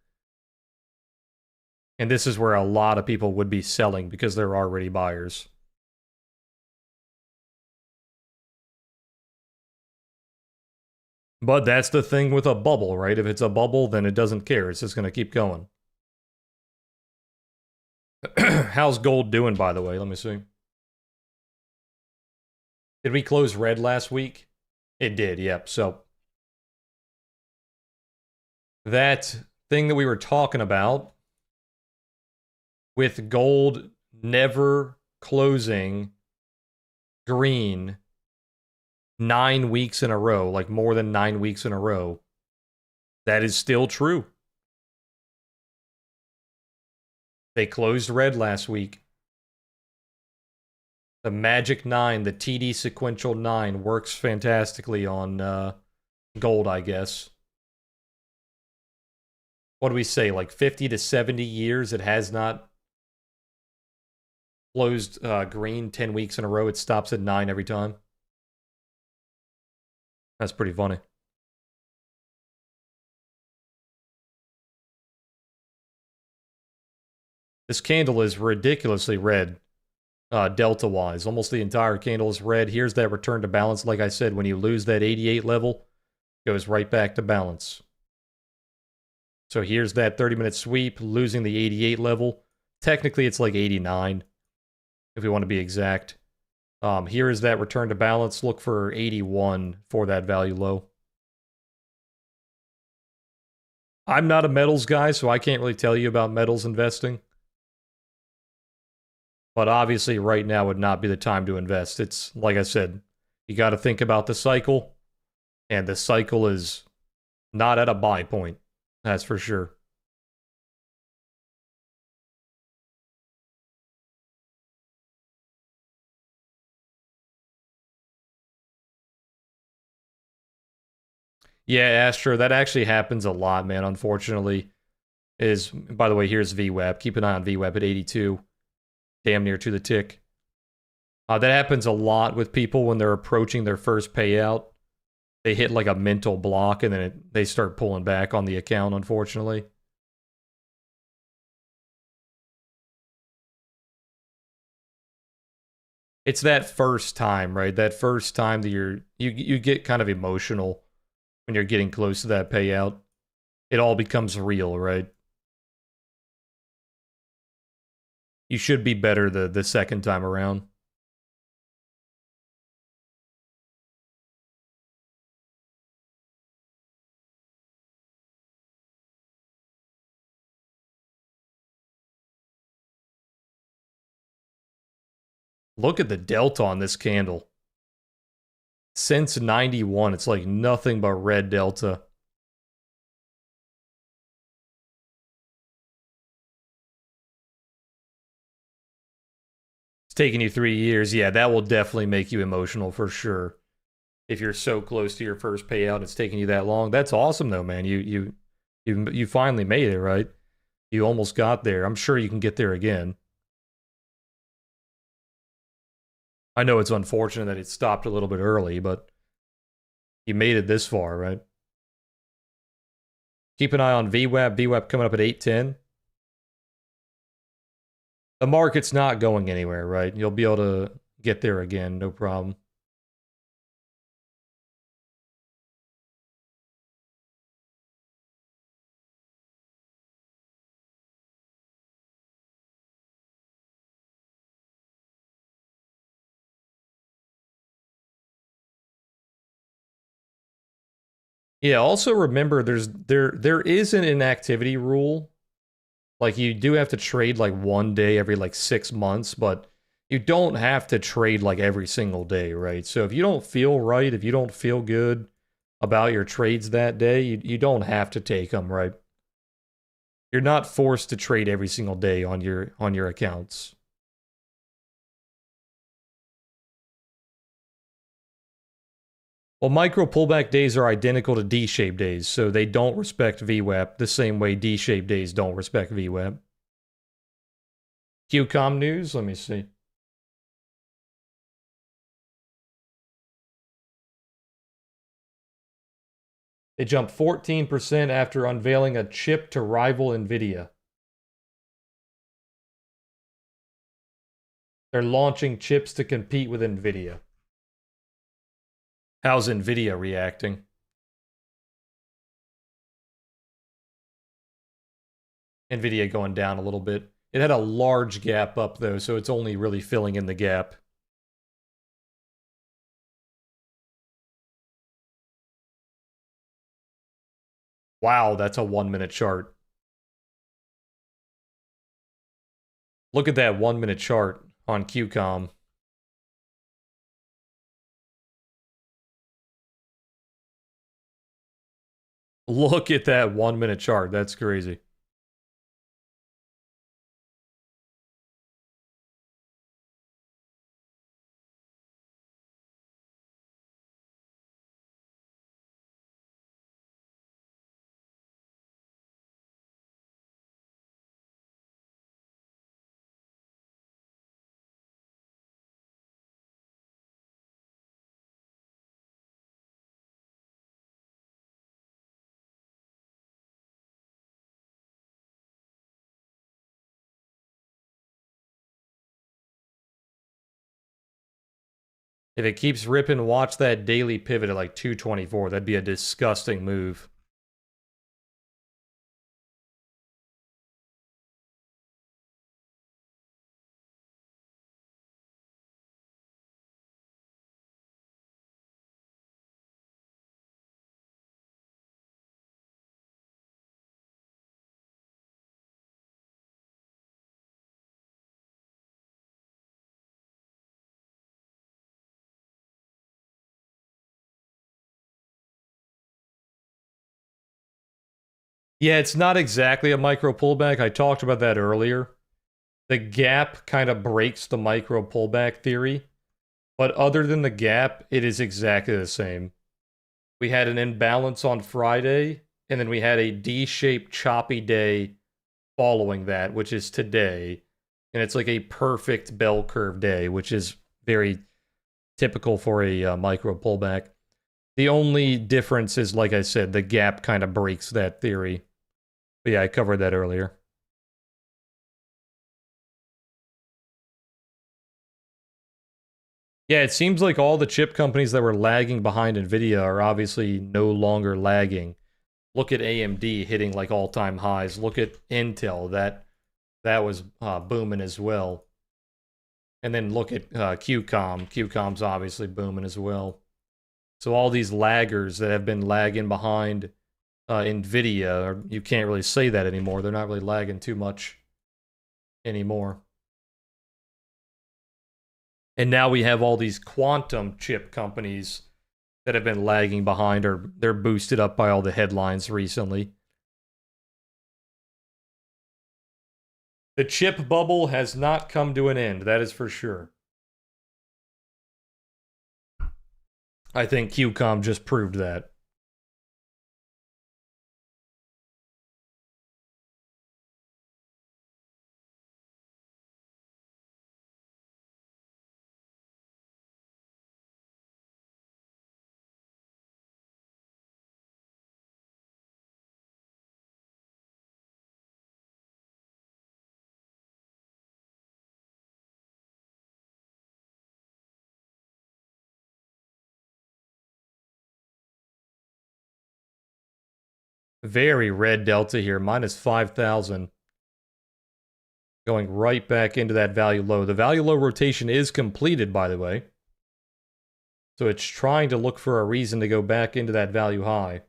And this is where a lot of people would be selling because they're already buyers. But that's the thing with a bubble, right? If it's a bubble, then it doesn't care. It's just going to keep going. How's gold doing, by the way? Let me see. Did we close red last week? It did, yep. So that thing that we were talking about with gold never closing green 9 weeks in a row, like more than 9 weeks in a row, that is still true. They closed red last week. The Magic 9, the TD Sequential 9, works fantastically on gold, I guess. What do we say, like 50 to 70 years it has not closed green 10 weeks in a row. It stops at 9 every time. That's pretty funny. This candle is ridiculously red, delta-wise. Almost the entire candle is red. Here's that return to balance. Like I said, when you lose that 88 level, it goes right back to balance. So here's that 30-minute sweep, losing the 88 level. Technically, it's like 89, if we want to be exact. Here is that return to balance. Look for 81 for that value low. I'm not a metals guy, so I can't really tell you about metals investing. But obviously, right now would not be the time to invest. It's, like I said, you got to think about the cycle. And the cycle is not at a buy point. That's for sure. Yeah, Astro, that actually happens a lot, man, unfortunately. Is, by the way, here's VWAP. Keep an eye on VWAP at 82. Damn near to the tick. That happens a lot with people when they're approaching their first payout. They hit like a mental block and then they start pulling back on the account, unfortunately. It's that first time, right? That first time that you get kind of emotional when you're getting close to that payout. It all becomes real, right? You should be better the second time around. Look at the delta on this candle. Since 91, it's like nothing but red delta. It's taking you 3 years. Yeah, that will definitely make you emotional for sure. If you're so close to your first payout, it's taking you that long. That's awesome though, man. You finally made it, right? You almost got there. I'm sure you can get there again. I know it's unfortunate that it stopped a little bit early, but you made it this far, right? Keep an eye on VWAP. VWAP coming up at 810. The market's not going anywhere, right? You'll be able to get there again, no problem. Yeah, also remember there is an inactivity rule. Like you do have to trade like one day every like 6 months, but you don't have to trade like every single day, right? So if you don't feel right, if you don't feel good about your trades that day, you don't have to take them, right? You're not forced to trade every single day on your accounts. Well, micro pullback days are identical to D-shaped days, so they don't respect VWAP the same way D-shaped days don't respect VWAP. QCOM news, let me see. They jumped 14% after unveiling a chip to rival NVIDIA. They're launching chips to compete with NVIDIA. How's NVIDIA reacting? NVIDIA going down a little bit. It had a large gap up, though, so it's only really filling in the gap. Wow, that's a 1-minute chart. Look at that 1-minute chart on QCOM. Look at that 1-minute chart. That's crazy. If it keeps ripping, watch that daily pivot at like 224. That'd be a disgusting move. Yeah, it's not exactly a micro pullback. I talked about that earlier. The gap kind of breaks the micro pullback theory, but other than the gap, it is exactly the same. We had an imbalance on Friday, and then we had a D-shaped choppy day following that, which is today. And it's like a perfect bell curve day, which is very typical for a micro pullback. The only difference is, like I said, the gap kind of breaks that theory. But yeah, I covered that earlier. Yeah, it seems like all the chip companies that were lagging behind Nvidia are obviously no longer lagging. Look at AMD hitting like all-time highs. Look at Intel, that was booming as well. And then look at QCOM. QCOM's obviously booming as well. So all these laggers that have been lagging behind Nvidia, or you can't really say that anymore. They're not really lagging too much anymore. And now we have all these quantum chip companies that have been lagging behind, or they're boosted up by all the headlines recently. The chip bubble has not come to an end, that is for sure. I think QCOM just proved that. Very red delta here, minus 5,000. Going right back into that value low. The value low rotation is completed, by the way. So it's trying to look for a reason to go back into that value high.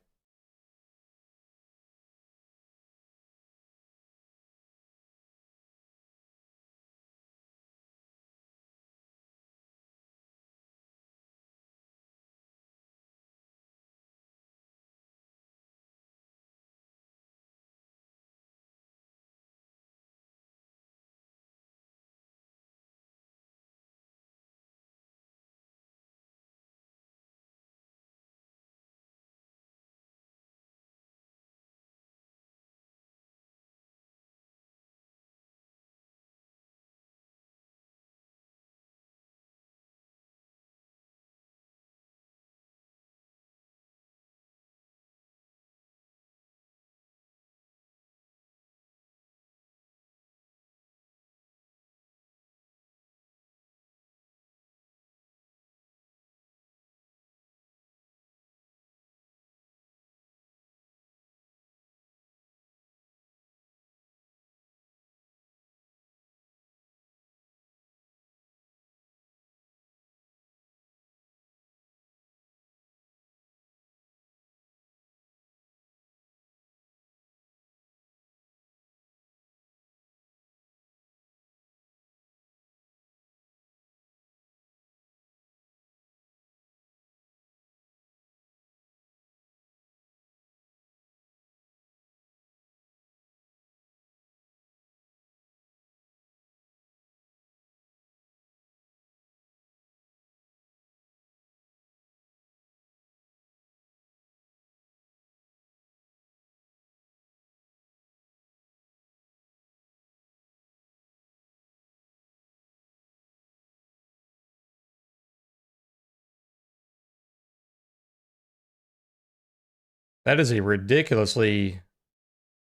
That is a ridiculously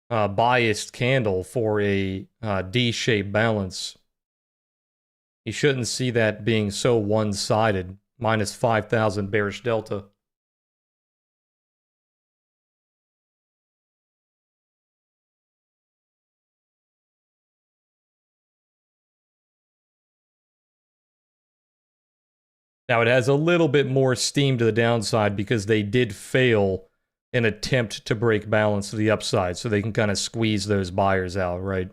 biased candle for a D-shaped balance. You shouldn't see that being so one-sided. Minus 5,000 bearish delta. Now it has a little bit more steam to the downside because they did fail an attempt to break balance to the upside, so they can kind of squeeze those buyers out, right?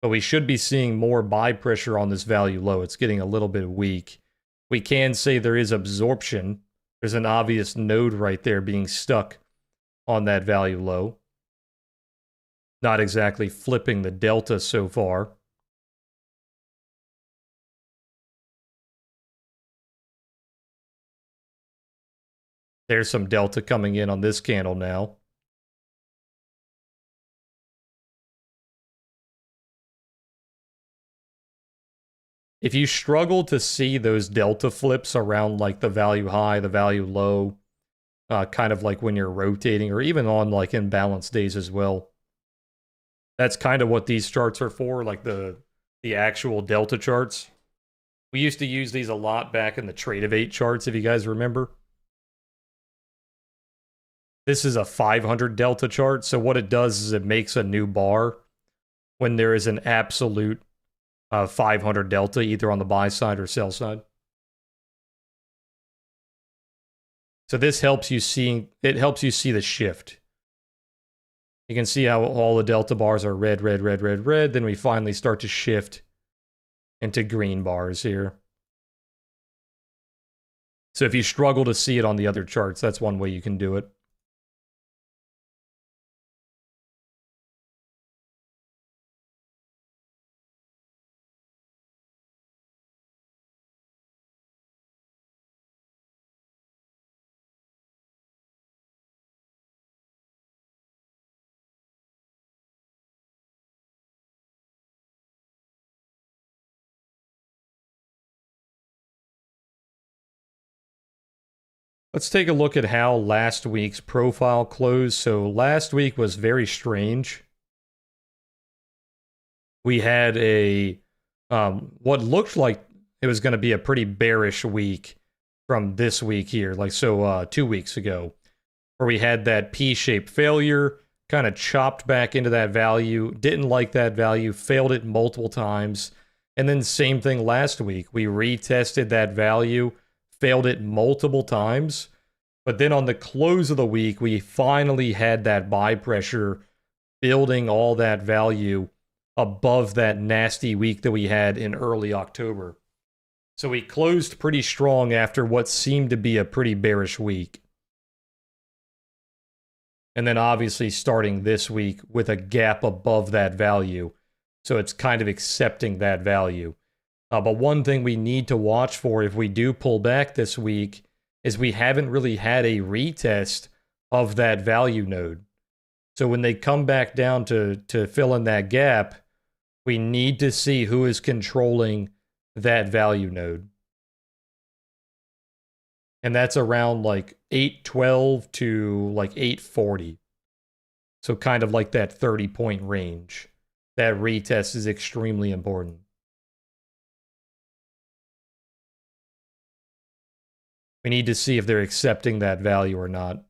But we should be seeing more buy pressure on this value low. It's getting a little bit weak. We can say there is absorption. There's an obvious node right there being stuck on that value low. Not exactly flipping the delta so far. There's some delta coming in on this candle now. If you struggle to see those delta flips around like the value high, the value low, kind of like when you're rotating or even on like imbalanced days as well, that's kind of what these charts are for, like the actual delta charts. We used to use these a lot back in the Trade of 8 charts, if you guys remember. This is a 500 delta chart, so what it does is it makes a new bar when there is an absolute 500 delta, either on the buy side or sell side. So this helps you see, it helps you see the shift. You can see how all the delta bars are red, red, red, red, red. Then we finally start to shift into green bars here. So if you struggle to see it on the other charts, that's one way you can do it. Let's take a look at how last week's profile closed. So last week was very strange. We had a what looked like it was going to be a pretty bearish week from this week here, like 2 weeks ago, where we had that P-shaped failure, kind of chopped back into that value, didn't like that value, failed it multiple times, and then same thing last week. We retested that value, failed it multiple times, but then on the close of the week, we finally had that buy pressure building all that value above that nasty week that we had in early October. So we closed pretty strong after what seemed to be a pretty bearish week. And then obviously starting this week with a gap above that value. So it's kind of accepting that value. But one thing we need to watch for if we do pull back this week is we haven't really had a retest of that value node. So when they come back down to fill in that gap, we need to see who is controlling that value node. And that's around like 812 to like 840. So kind of like that 30-point range. That retest is extremely important. We need to see if they're accepting that value or not. A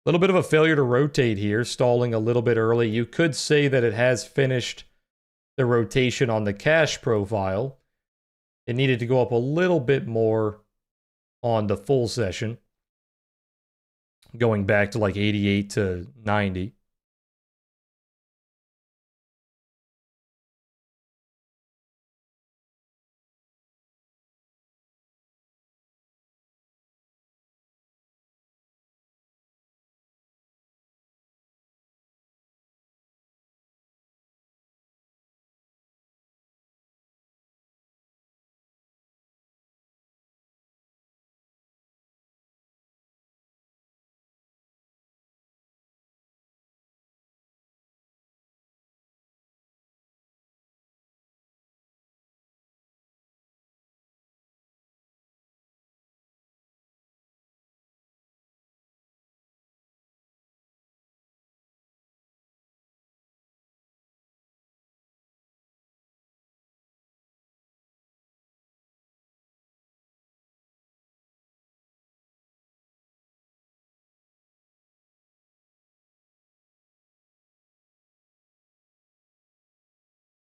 little bit of a failure to rotate here, stalling a little bit early. You could say that it has finished the rotation on the cash profile. It needed to go up a little bit more on the full session, going back to like 88 to 90.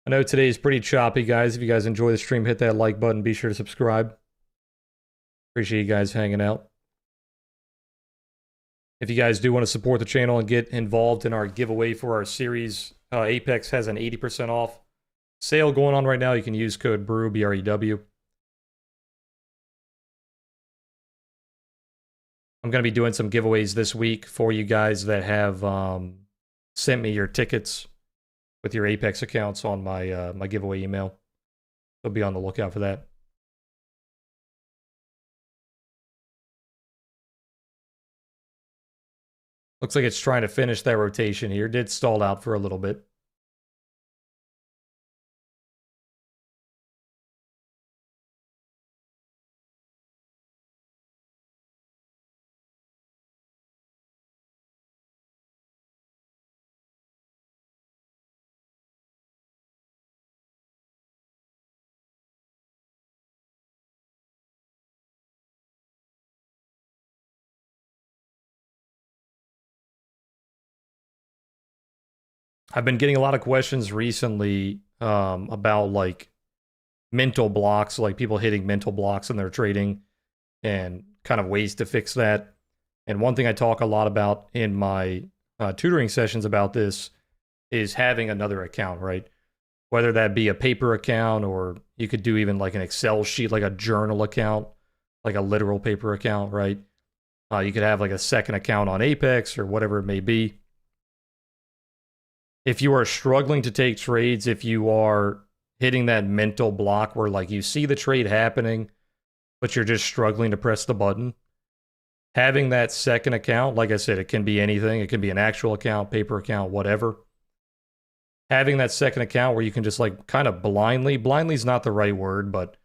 I know today is pretty choppy, guys. If you guys enjoy the stream, hit that like button. Be sure to subscribe. Appreciate you guys hanging out. If you guys do want to support the channel and get involved in our giveaway for our series, Apex has an 80% off sale going on right now. You can use code BREW, B-R-E-W. I'm going to be doing some giveaways this week for you guys that have sent me your tickets with your Apex accounts on my my giveaway email. So be on the lookout for that. Looks like it's trying to finish that rotation here. Did stall out for a little bit. I've been getting a lot of questions recently about like mental blocks, like people hitting mental blocks in their trading and kind of ways to fix that. And one thing I talk a lot about in my tutoring sessions about this is having another account, right? Whether that be a paper account or you could do even like an Excel sheet, like a journal account, like a literal paper account, right? You could have like a second account on Apex or whatever it may be. If you are struggling to take trades, if you are hitting that mental block where like you see the trade happening, but you're just struggling to press the button, having that second account, like I said, it can be anything. It can be an actual account, paper account, whatever. Having that second account where you can just like kind of blindly is not the right word, but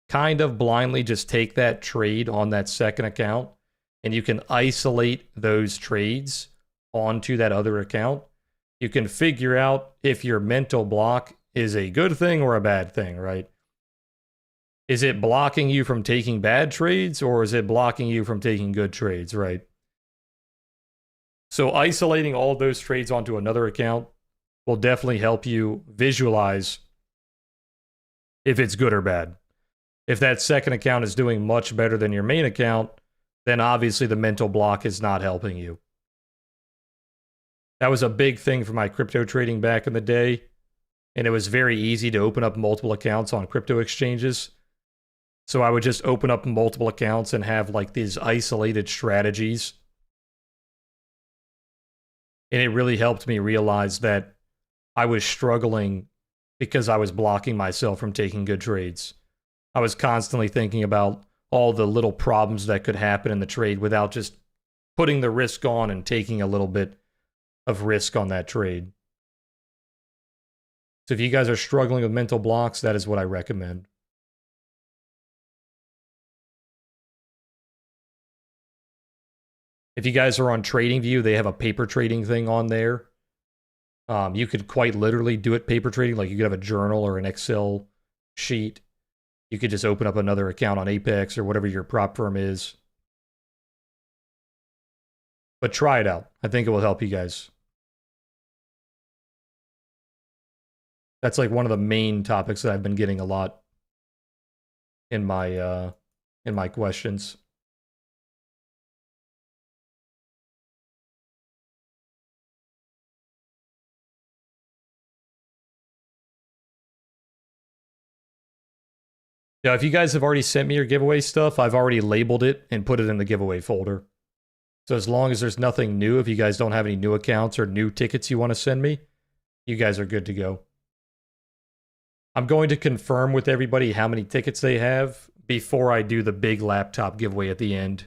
kind of blindly just take that trade on that second account and you can isolate those trades onto that other account. You can figure out if your mental block is a good thing or a bad thing, right? Is it blocking you from taking bad trades or is it blocking you from taking good trades, right? So isolating all those trades onto another account will definitely help you visualize if it's good or bad. If that second account is doing much better than your main account, then obviously the mental block is not helping you. That was a big thing for my crypto trading back in the day, and it was very easy to open up multiple accounts on crypto exchanges. So I would just open up multiple accounts and have like these isolated strategies. And it really helped me realize that I was struggling because I was blocking myself from taking good trades. I was constantly thinking about all the little problems that could happen in the trade without just putting the risk on and taking a little bit of risk on that trade. So if you guys are struggling with mental blocks, that is what I recommend. If you guys are on TradingView, they have a paper trading thing on there. You could quite literally do it paper trading, like you could have a journal or an Excel sheet. You could just open up another account on Apex or whatever your prop firm is. But try it out. I think it will help you guys. That's like one of the main topics that I've been getting a lot in my questions. Yeah, if you guys have already sent me your giveaway stuff, I've already labeled it and put it in the giveaway folder. So as long as there's nothing new, if you guys don't have any new accounts or new tickets you want to send me, you guys are good to go. I'm going to confirm with everybody how many tickets they have before I do the big laptop giveaway at the end.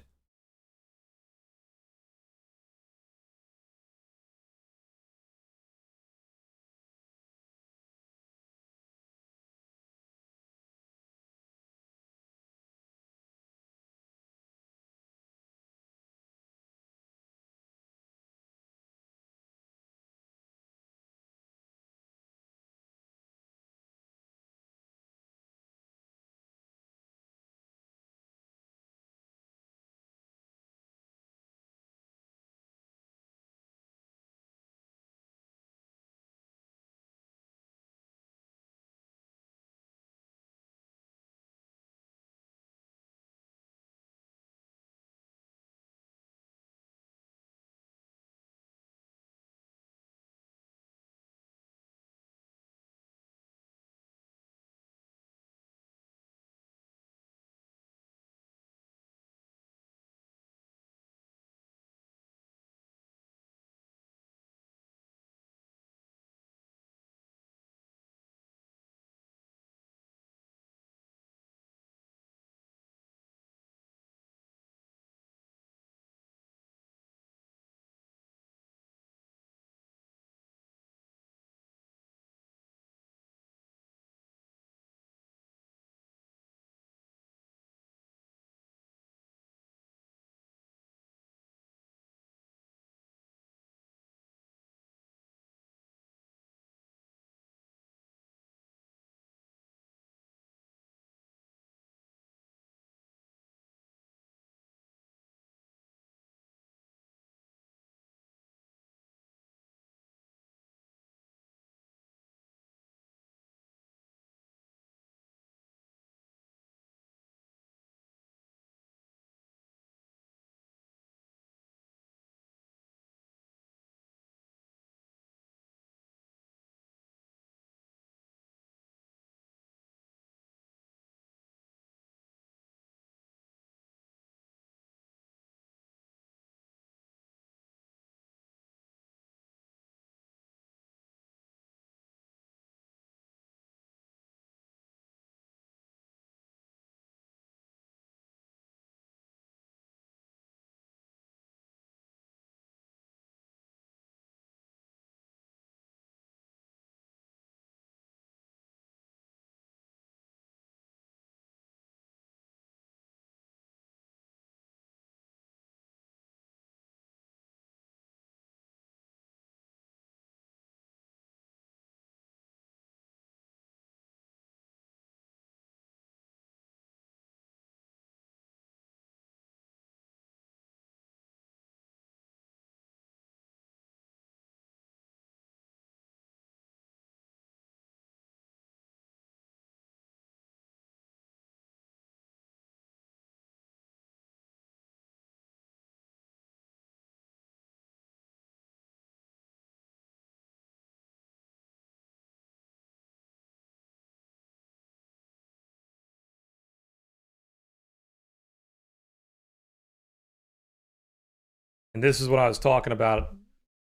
And this is what I was talking about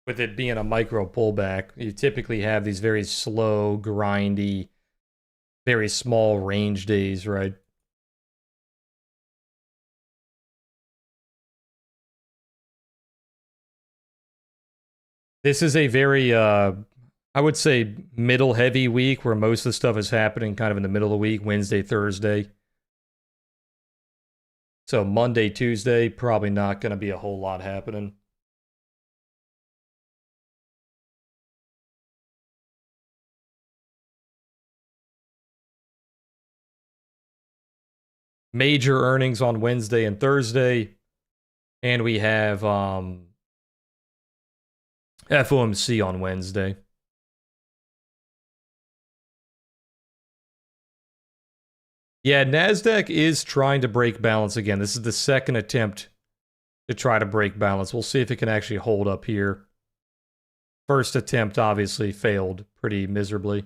with it being a micro pullback. You typically have these very slow, grindy, very small range days, right? This is a very, I would say, middle heavy week where most of the stuff is happening kind of in the middle of the week, Wednesday, Thursday. So Monday, Tuesday, probably not going to be a whole lot happening. Major earnings on Wednesday and Thursday, and we have FOMC on Wednesday. Yeah, NASDAQ is trying to break balance again. This is the second attempt to try to break balance. We'll see if it can actually hold up here. First attempt obviously failed pretty miserably.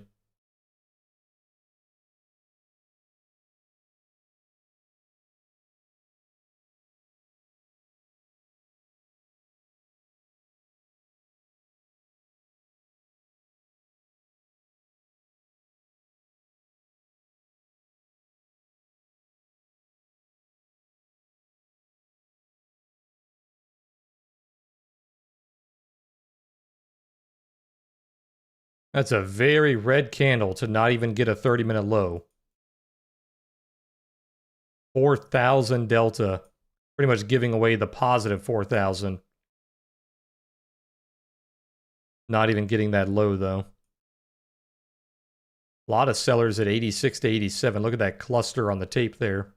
That's a very red candle to not even get a 30-minute low. 4,000 delta, pretty much giving away the positive 4,000. Not even getting that low, though. A lot of sellers at 86 to 87. Look at that cluster on the tape there.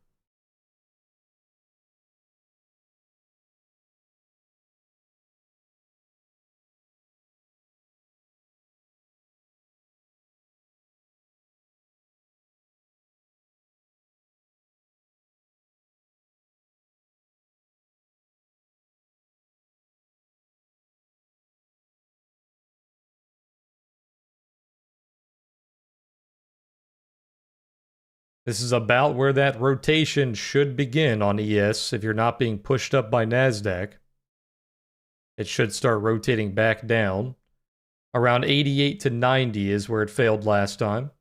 This is about where that rotation should begin on ES if you're not being pushed up by NASDAQ. It should start rotating back down. Around 88 to 90 is where it failed last time.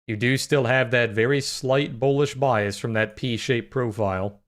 You do still have that very slight bullish bias from that P-shaped profile.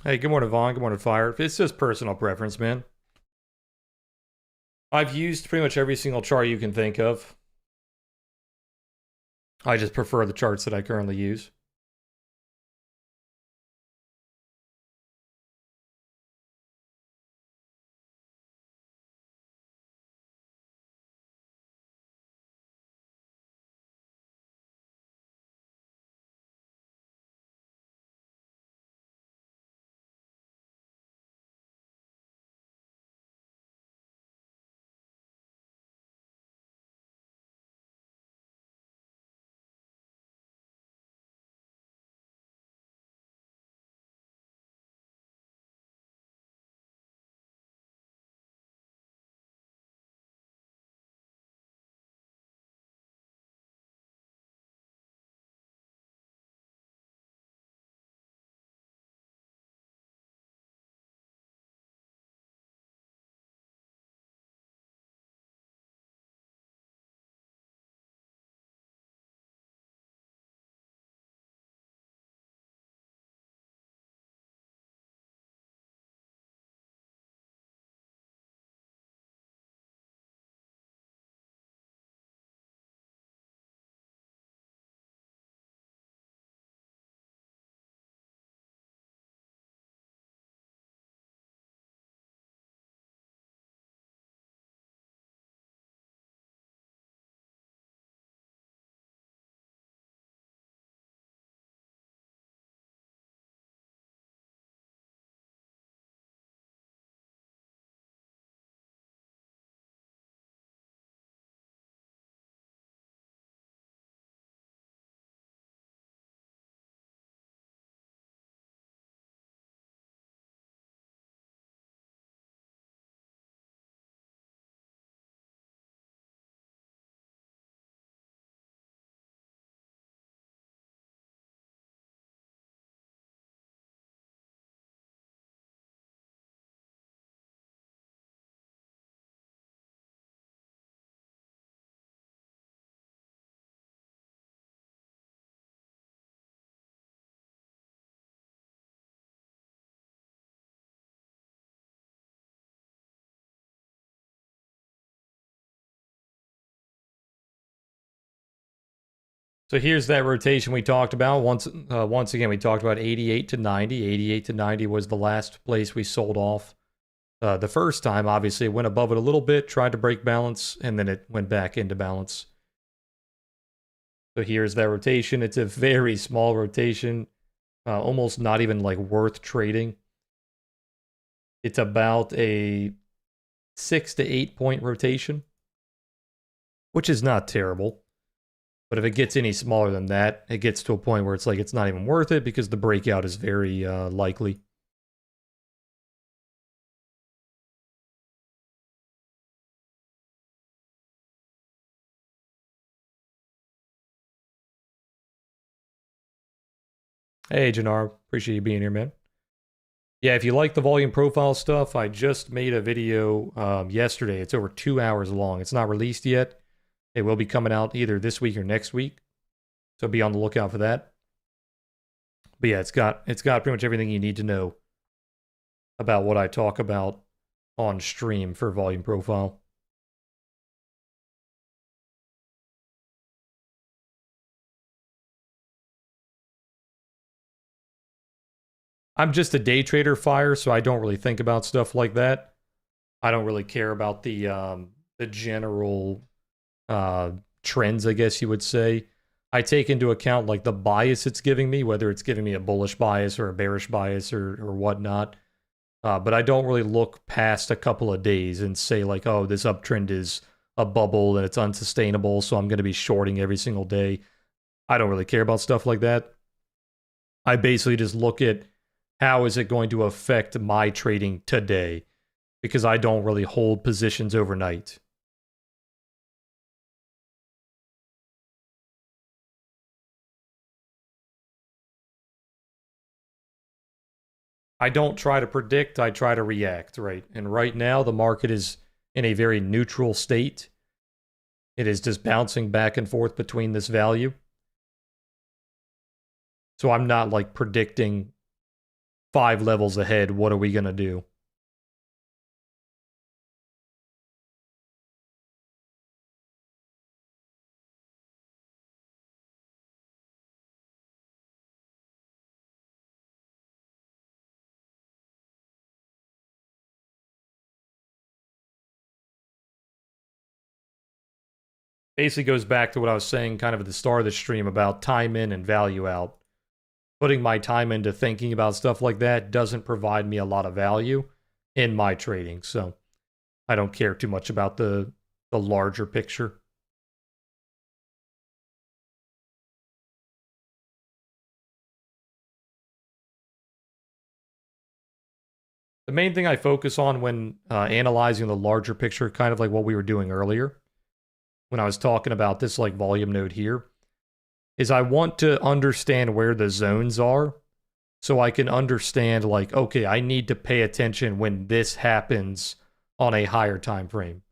Hey, good morning, Vaughn. Good morning, Fire. It's just personal preference, man. I've used pretty much every single chart you can think of. I just prefer the charts that I currently use. So here's that rotation we talked about. Once again, we talked about 88 to 90. 88 to 90 was the last place we sold off. The first time, obviously, it went above it a little bit, tried to break balance, and then it went back into balance. So here's that rotation. It's a very small rotation, almost not even like worth trading. It's about a 6 to 8 point rotation, which is not terrible. But if it gets any smaller than that, it gets to a point where it's like it's not even worth it because the breakout is very likely. Hey, Jannar, appreciate you being here, man. Yeah, if you like the volume profile stuff, I just made a video yesterday. It's over 2 hours long. It's not released yet. It will be coming out either this week or next week. So be on the lookout for that. But yeah, it's got pretty much everything you need to know about what I talk about on stream for volume profile. I'm just a day trader, Fire, so I don't really think about stuff like that. I don't really care about the general trends, I guess you would say. I take into account like the bias it's giving me, whether it's giving me a bullish bias or a bearish bias or whatnot. But I don't really look past a couple of days and say like, oh, this uptrend is a bubble and it's unsustainable, so I'm going to be shorting every single day. I don't really care about stuff like that. I basically just look at how is it going to affect my trading today, because I don't really hold positions overnight. I don't try to predict, I try to react, right? And right now, the market is in a very neutral state. It is just bouncing back and forth between this value. So I'm not like predicting 5 levels ahead. What are we going to do? Basically goes back to what I was saying kind of at the start of the stream about time in and value out. Putting my time into thinking about stuff like that doesn't provide me a lot of value in my trading. So I don't care too much about the larger picture. The main thing I focus on when analyzing the larger picture, kind of like what we were doing earlier, when I was talking about this like volume node here, is I want to understand where the zones are so I can understand like, okay, I need to pay attention when this happens on a higher time frame.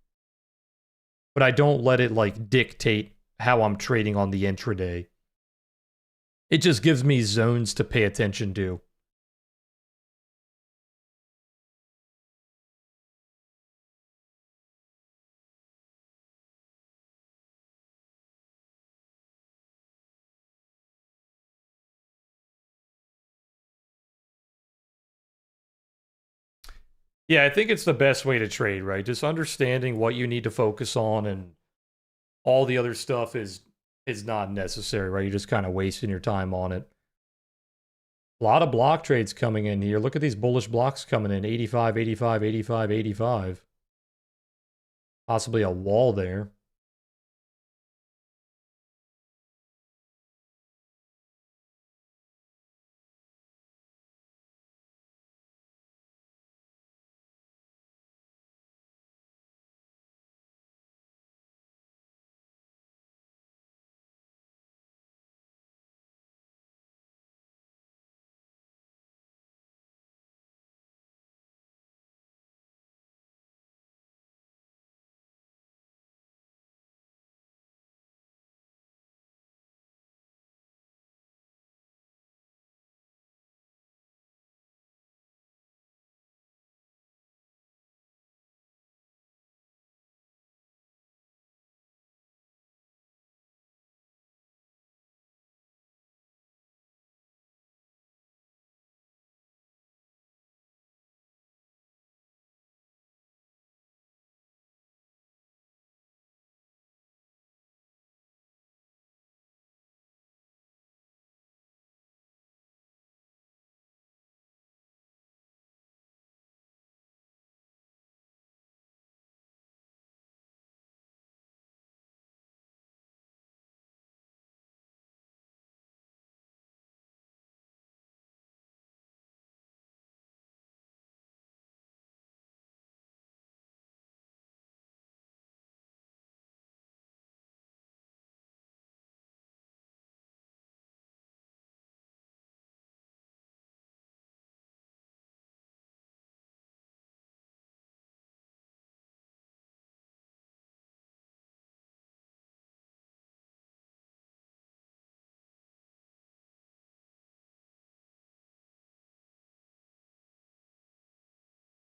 But I don't let it like dictate how I'm trading on the intraday. It just gives me zones to pay attention to. Yeah, I think it's the best way to trade, right? Just understanding what you need to focus on, and all the other stuff is not necessary, right? You're just kind of wasting your time on it. A lot of block trades coming in here. Look at these bullish blocks coming in. 85, 85, 85, 85. Possibly a wall there.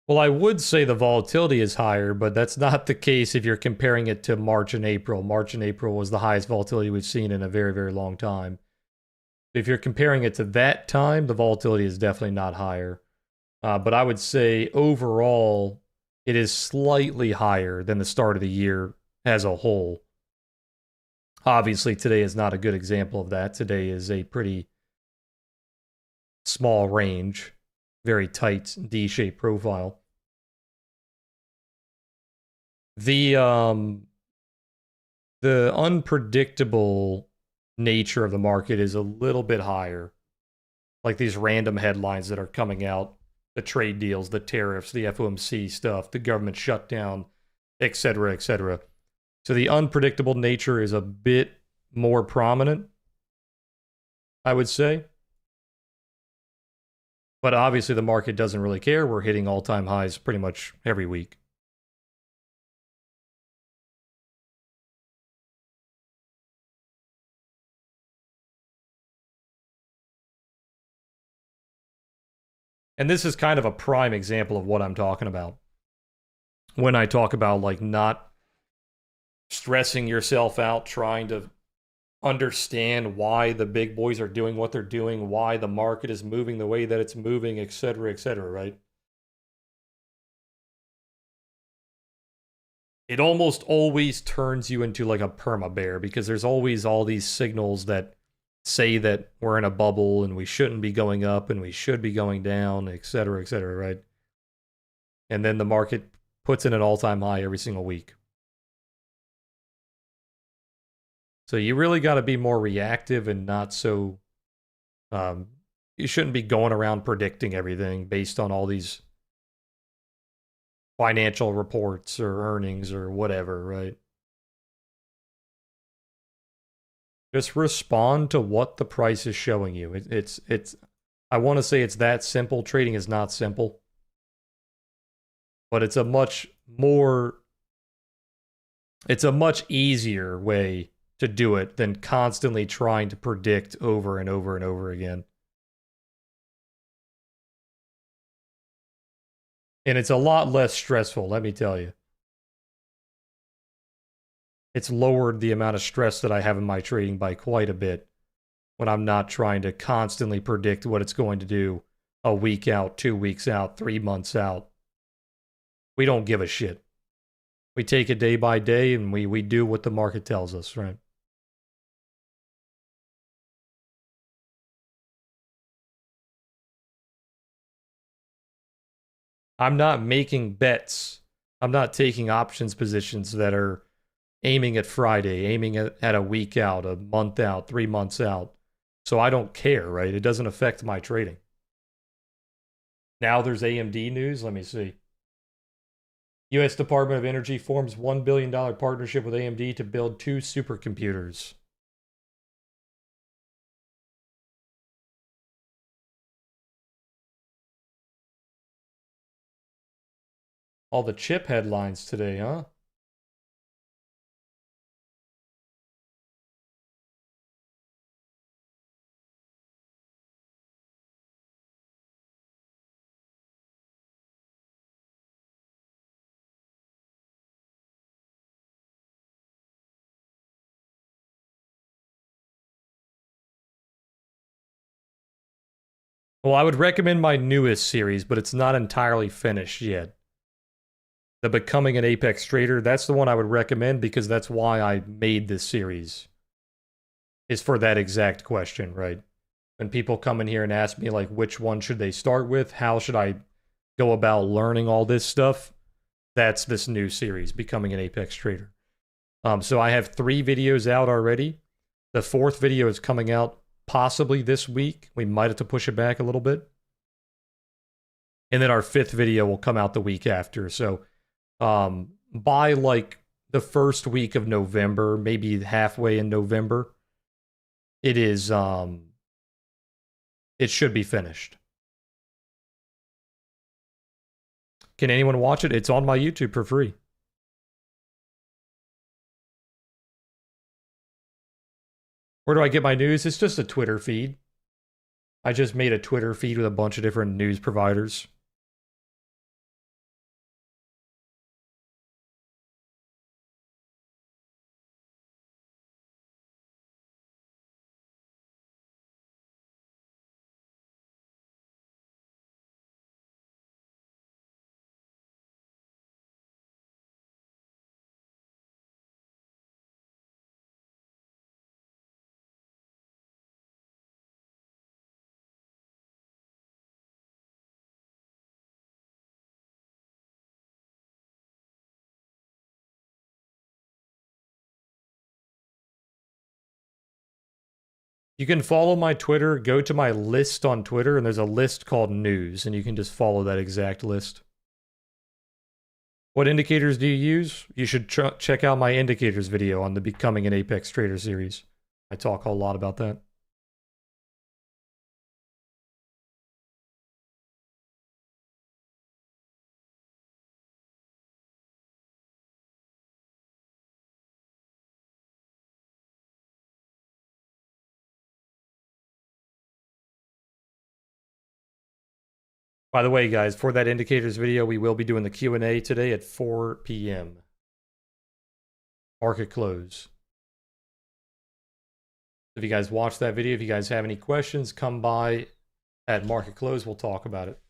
Well, I would say the volatility is higher, but that's not the case if you're comparing it to March and April. March and April was the highest volatility we've seen in a very, very long time. If you're comparing it to that time, the volatility is definitely not higher. But I would say overall, it is slightly higher than the start of the year as a whole. Obviously, today is not a good example of that. Today is a pretty small range, very tight D-shaped profile. The unpredictable nature of the market is a little bit higher. Like these random headlines that are coming out, the trade deals, the tariffs, the FOMC stuff, the government shutdown, etc., etc. So the unpredictable nature is a bit more prominent, I would say. But obviously the market doesn't really care. We're hitting all-time highs pretty much every week. And this is kind of a prime example of what I'm talking about. When I talk about like not stressing yourself out, trying to understand why the big boys are doing what they're doing, why the market is moving the way that it's moving, et cetera, right? It almost always turns you into like a perma bear because there's always all these signals that say that we're in a bubble and we shouldn't be going up and we should be going down, et cetera, right? And then the market puts in an all-time high every single week. So you really got to be more reactive and not so. You shouldn't be going around predicting everything based on all these financial reports or earnings or whatever, right? Just respond to what the price is showing you. It's I want to say it's that simple. Trading is not simple, but it's a much easier way to do it than constantly trying to predict over and over and over again. And it's a lot less stressful, let me tell you. It's lowered the amount of stress that I have in my trading by quite a bit when I'm not trying to constantly predict what it's going to do a week out, 2 weeks out, 3 months out. We don't give a shit. We take it day by day and we do what the market tells us, right? I'm not making bets. I'm not taking options positions that are aiming at Friday, aiming at a week out, a month out, 3 months out. So I don't care, right? It doesn't affect my trading. Now there's AMD news. Let me see. U.S. Department of Energy forms $1 billion partnership with AMD to build 2 supercomputers. All the chip headlines today, huh? Well, I would recommend my newest series, but it's not entirely finished yet. The Becoming an Apex Trader, that's the one I would recommend because that's why I made this series. Is for that exact question, right? When people come in here and ask me like which one should they start with, how should I go about learning all this stuff? That's this new series, Becoming an Apex Trader. So I have 3 videos out already. The 4th video is coming out possibly this week. We might have to push it back a little bit. And then our 5th video will come out the week after. So by like the first week of November, maybe halfway in November, it is it should be finished. Can anyone watch it? It's on my YouTube for free. Where do I get my news? It's just a Twitter feed. I just made a Twitter feed with a bunch of different news providers. You can follow my Twitter, go to my list on Twitter, and there's a list called news, and you can just follow that exact list. What indicators do you use? You should check out my indicators video on the Becoming an Apex Trader series. I talk a lot about that. By the way, guys, for that indicators video, we will be doing the Q&A today at 4 p.m. Market close. If you guys watch that video, if you guys have any questions, come by at market close. We'll talk about it.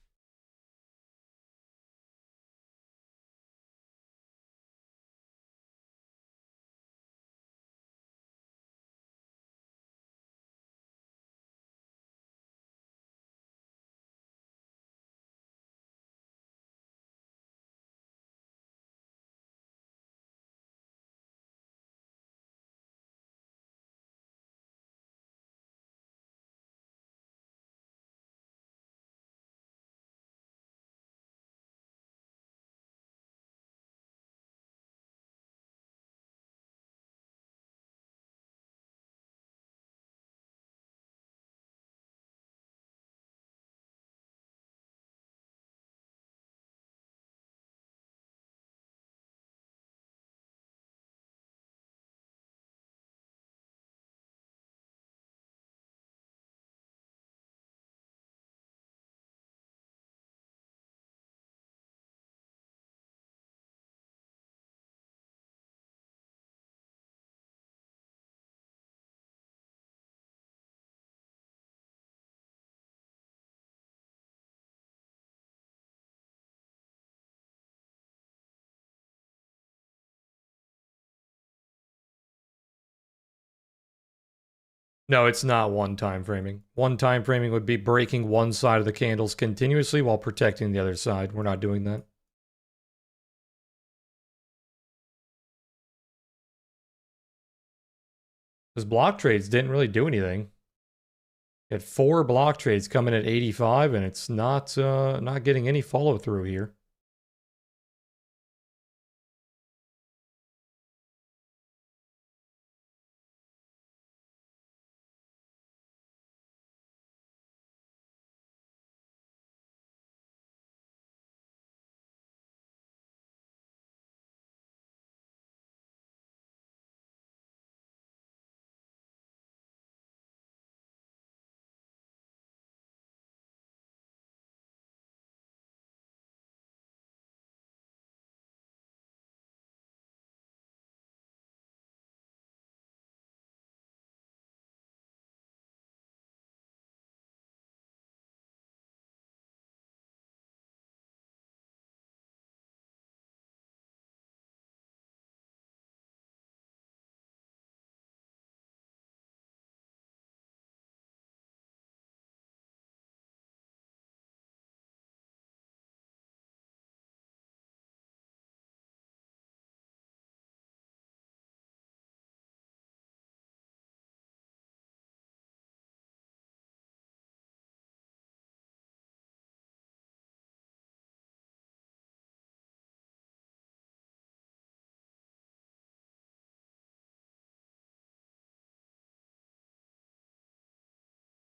No, it's not one time framing. One time framing would be breaking one side of the candles continuously while protecting the other side. We're not doing that. Because block trades didn't really do anything. You had 4 block trades coming at 85, and it's not getting any follow through here.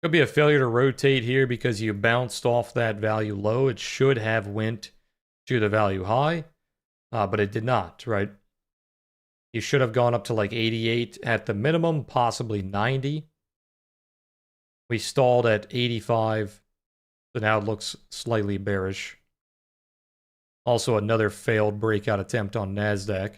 Could be a failure to rotate here because you bounced off that value low. It should have went to the value high, but it did not, right? You should have gone up to like 88 at the minimum, possibly 90. We stalled at 85, so now it looks slightly bearish. Also, another failed breakout attempt on NASDAQ.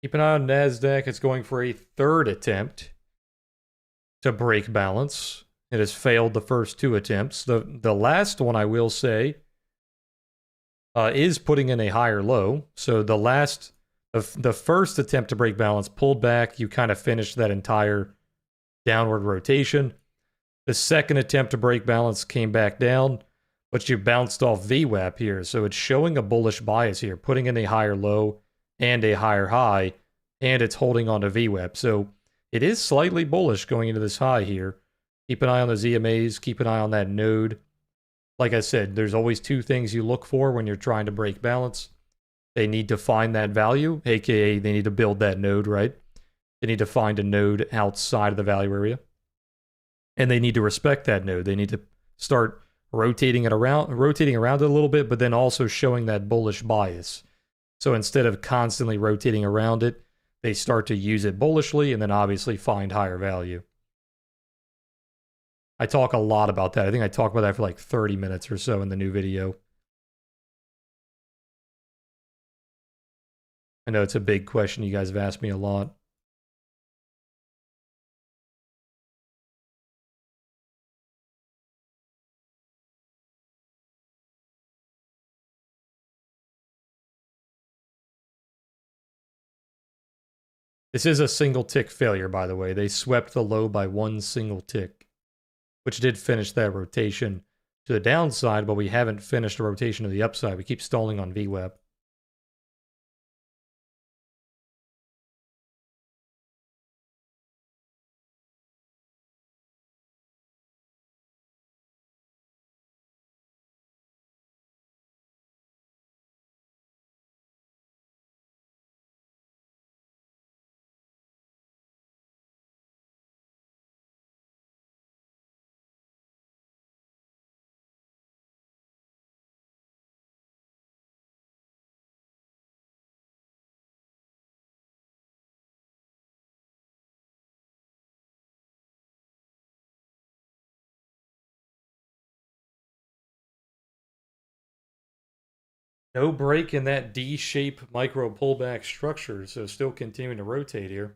Keep an eye on NASDAQ. It's going for a third attempt to break balance. It has failed the first two attempts. The last one, I will say, is putting in a higher low. So the first attempt to break balance pulled back. You kind of finished that entire downward rotation. The second attempt to break balance came back down, but you bounced off VWAP here. So it's showing a bullish bias here, putting in a higher low and a higher high, and it's holding on to VWAP. So it is slightly bullish going into this high here. Keep an eye on those EMAs, keep an eye on that node. Like I said, there's always two things you look for when you're trying to break balance. They need to find that value, aka they need to build that node, right? They need to find a node outside of the value area. And they need to respect that node. They need to start rotating around it a little bit, but then also showing that bullish bias. So instead of constantly rotating around it, they start to use it bullishly and then obviously find higher value. I talk a lot about that. I think I talk about that for like 30 minutes or so in the new video. I know it's a big question. You guys have asked me a lot. This is a single tick failure, by the way. They swept the low by one single tick, which did finish that rotation to the downside, but we haven't finished the rotation to the upside. We keep stalling on VWAP. No break in that D-shape micro pullback structure, so still continuing to rotate here.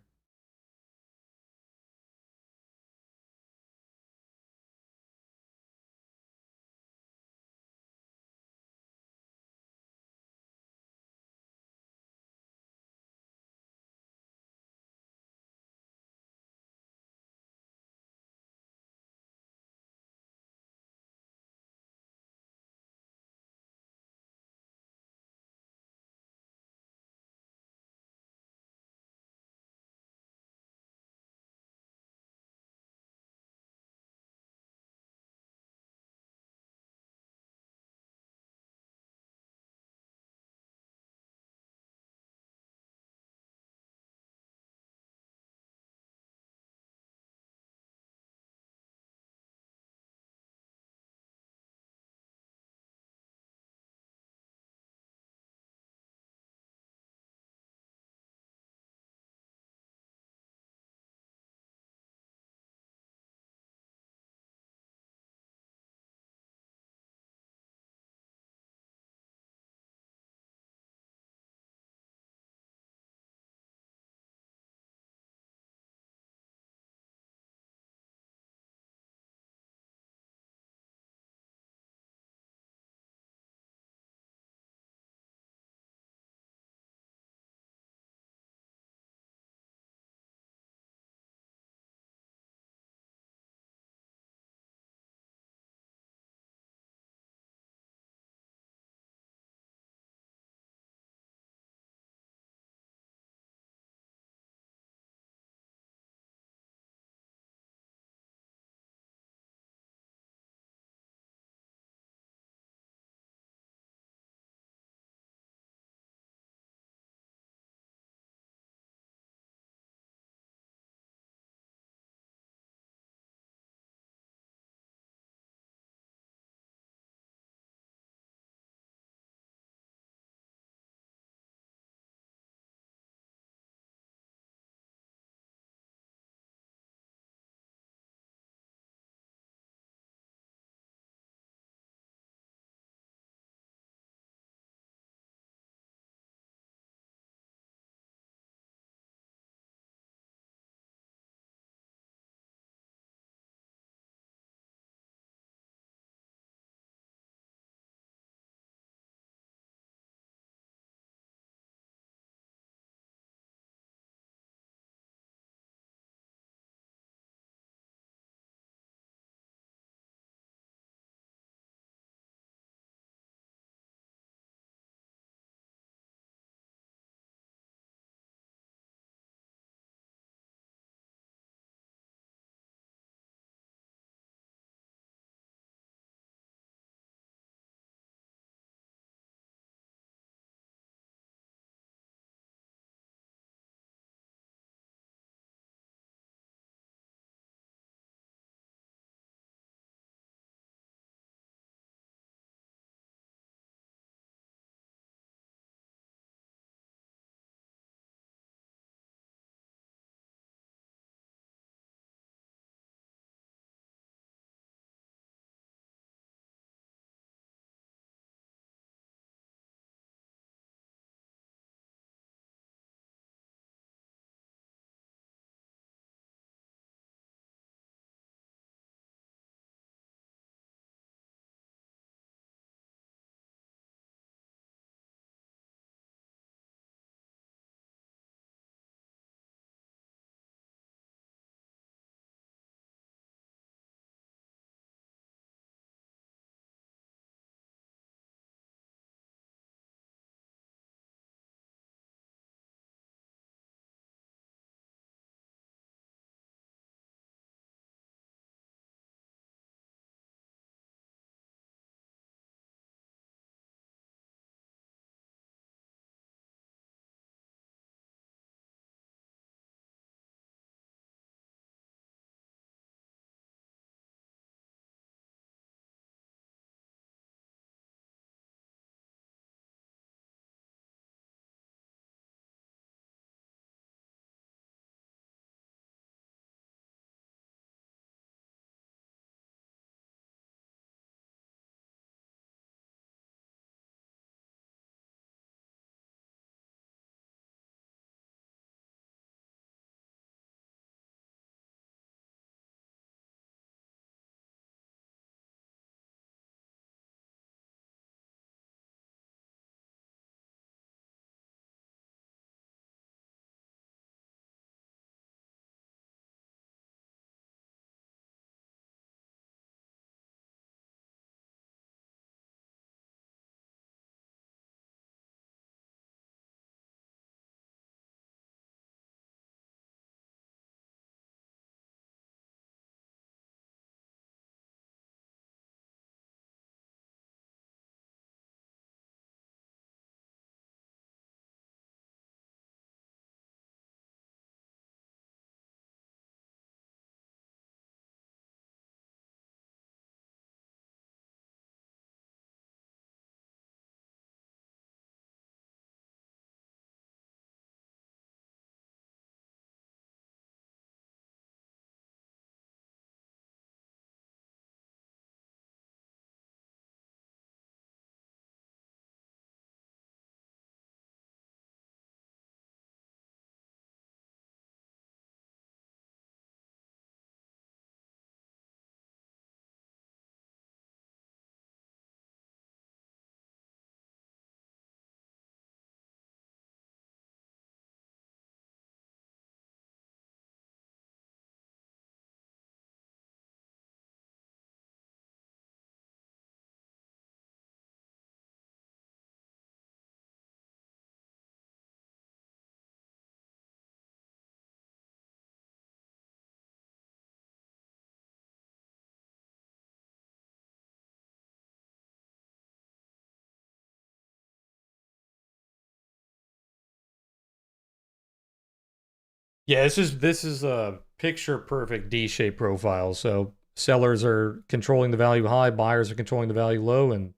Yeah, this is a picture perfect D-shaped profile. So sellers are controlling the value high, buyers are controlling the value low, and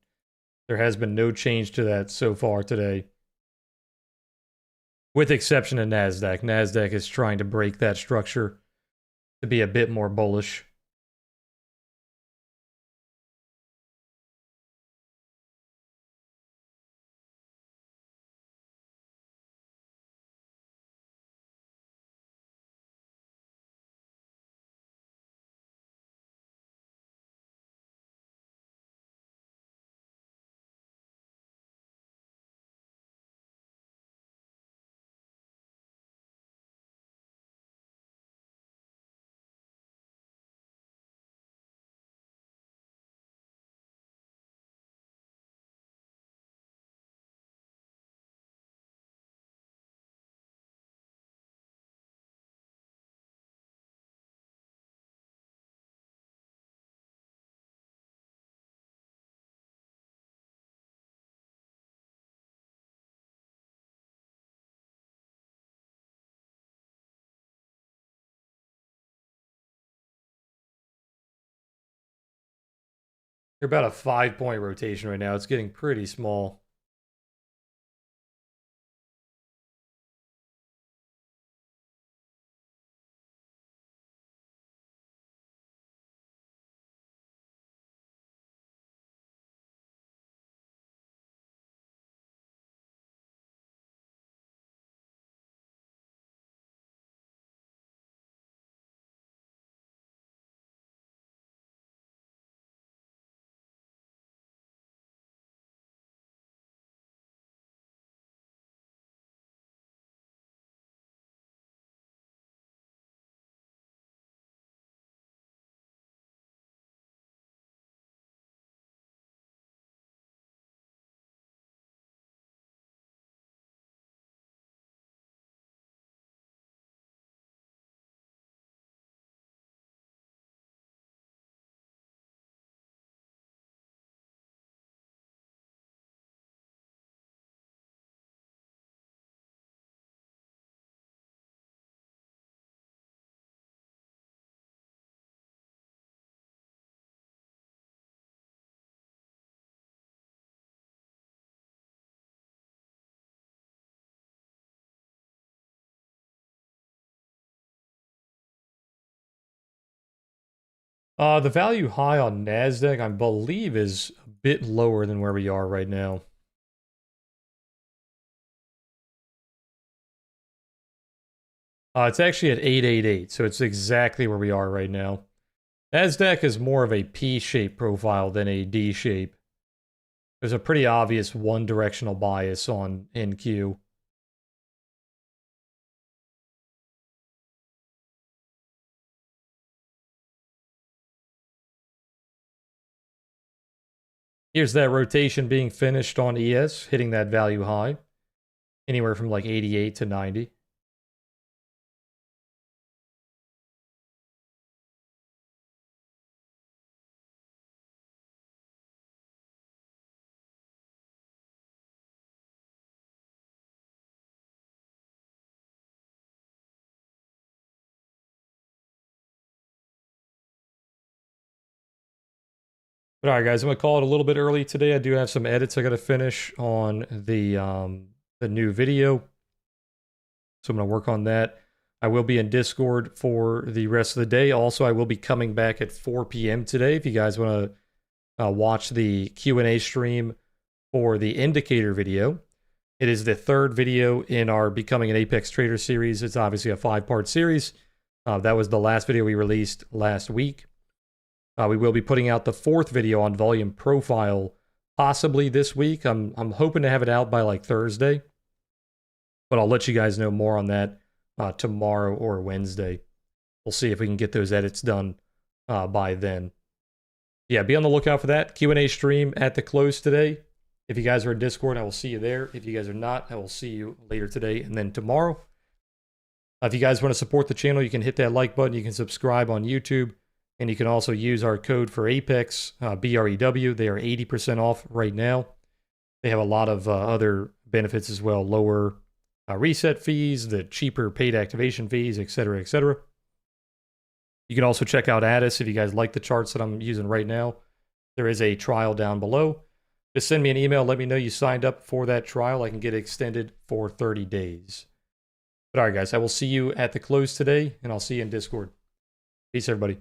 there has been no change to that so far today. With exception of NASDAQ. NASDAQ is trying to break that structure to be a bit more bullish. You're about a 5-point rotation right now. It's getting pretty small. The value high on NASDAQ, I believe, is a bit lower than where we are right now. It's actually at 888, so it's exactly where we are right now. NASDAQ is more of a P-shaped profile than a D-shape. There's a pretty obvious one-directional bias on NQ. Here's that rotation being finished on ES, hitting that value high, anywhere from like 88 to 90. But all right, guys, I'm gonna call it a little bit early today. I do have some edits I gotta finish on the new video, so I'm gonna work on that. I will be in Discord for the rest of the day. Also, I will be coming back at 4 p.m. today. If you guys want to watch the Q&A stream for the indicator video, it is the third video in our Becoming an Apex Trader series. It's obviously a 5-part series. That was the last video we released last week. We will be putting out the 4th video on volume profile possibly this week. I'm hoping to have it out by like Thursday, but I'll let you guys know more on that tomorrow or Wednesday. We'll see if we can get those edits done by then. Yeah, be on the lookout for that Q&A stream at the close today. If you guys are in Discord, I will see you there. If you guys are not, I will see you later today and then tomorrow. If you guys want to support the channel, you can hit that like button. You can subscribe on YouTube. And you can also use our code for Apex, BREW. They are 80% off right now. They have a lot of other benefits as well. Lower reset fees, the cheaper paid activation fees, etc., etc. You can also check out Addis if you guys like the charts that I'm using right now. There is a trial down below. Just send me an email. Let me know you signed up for that trial. I can get it extended for 30 days. But all right, guys, I will see you at the close today, and I'll see you in Discord. Peace, everybody.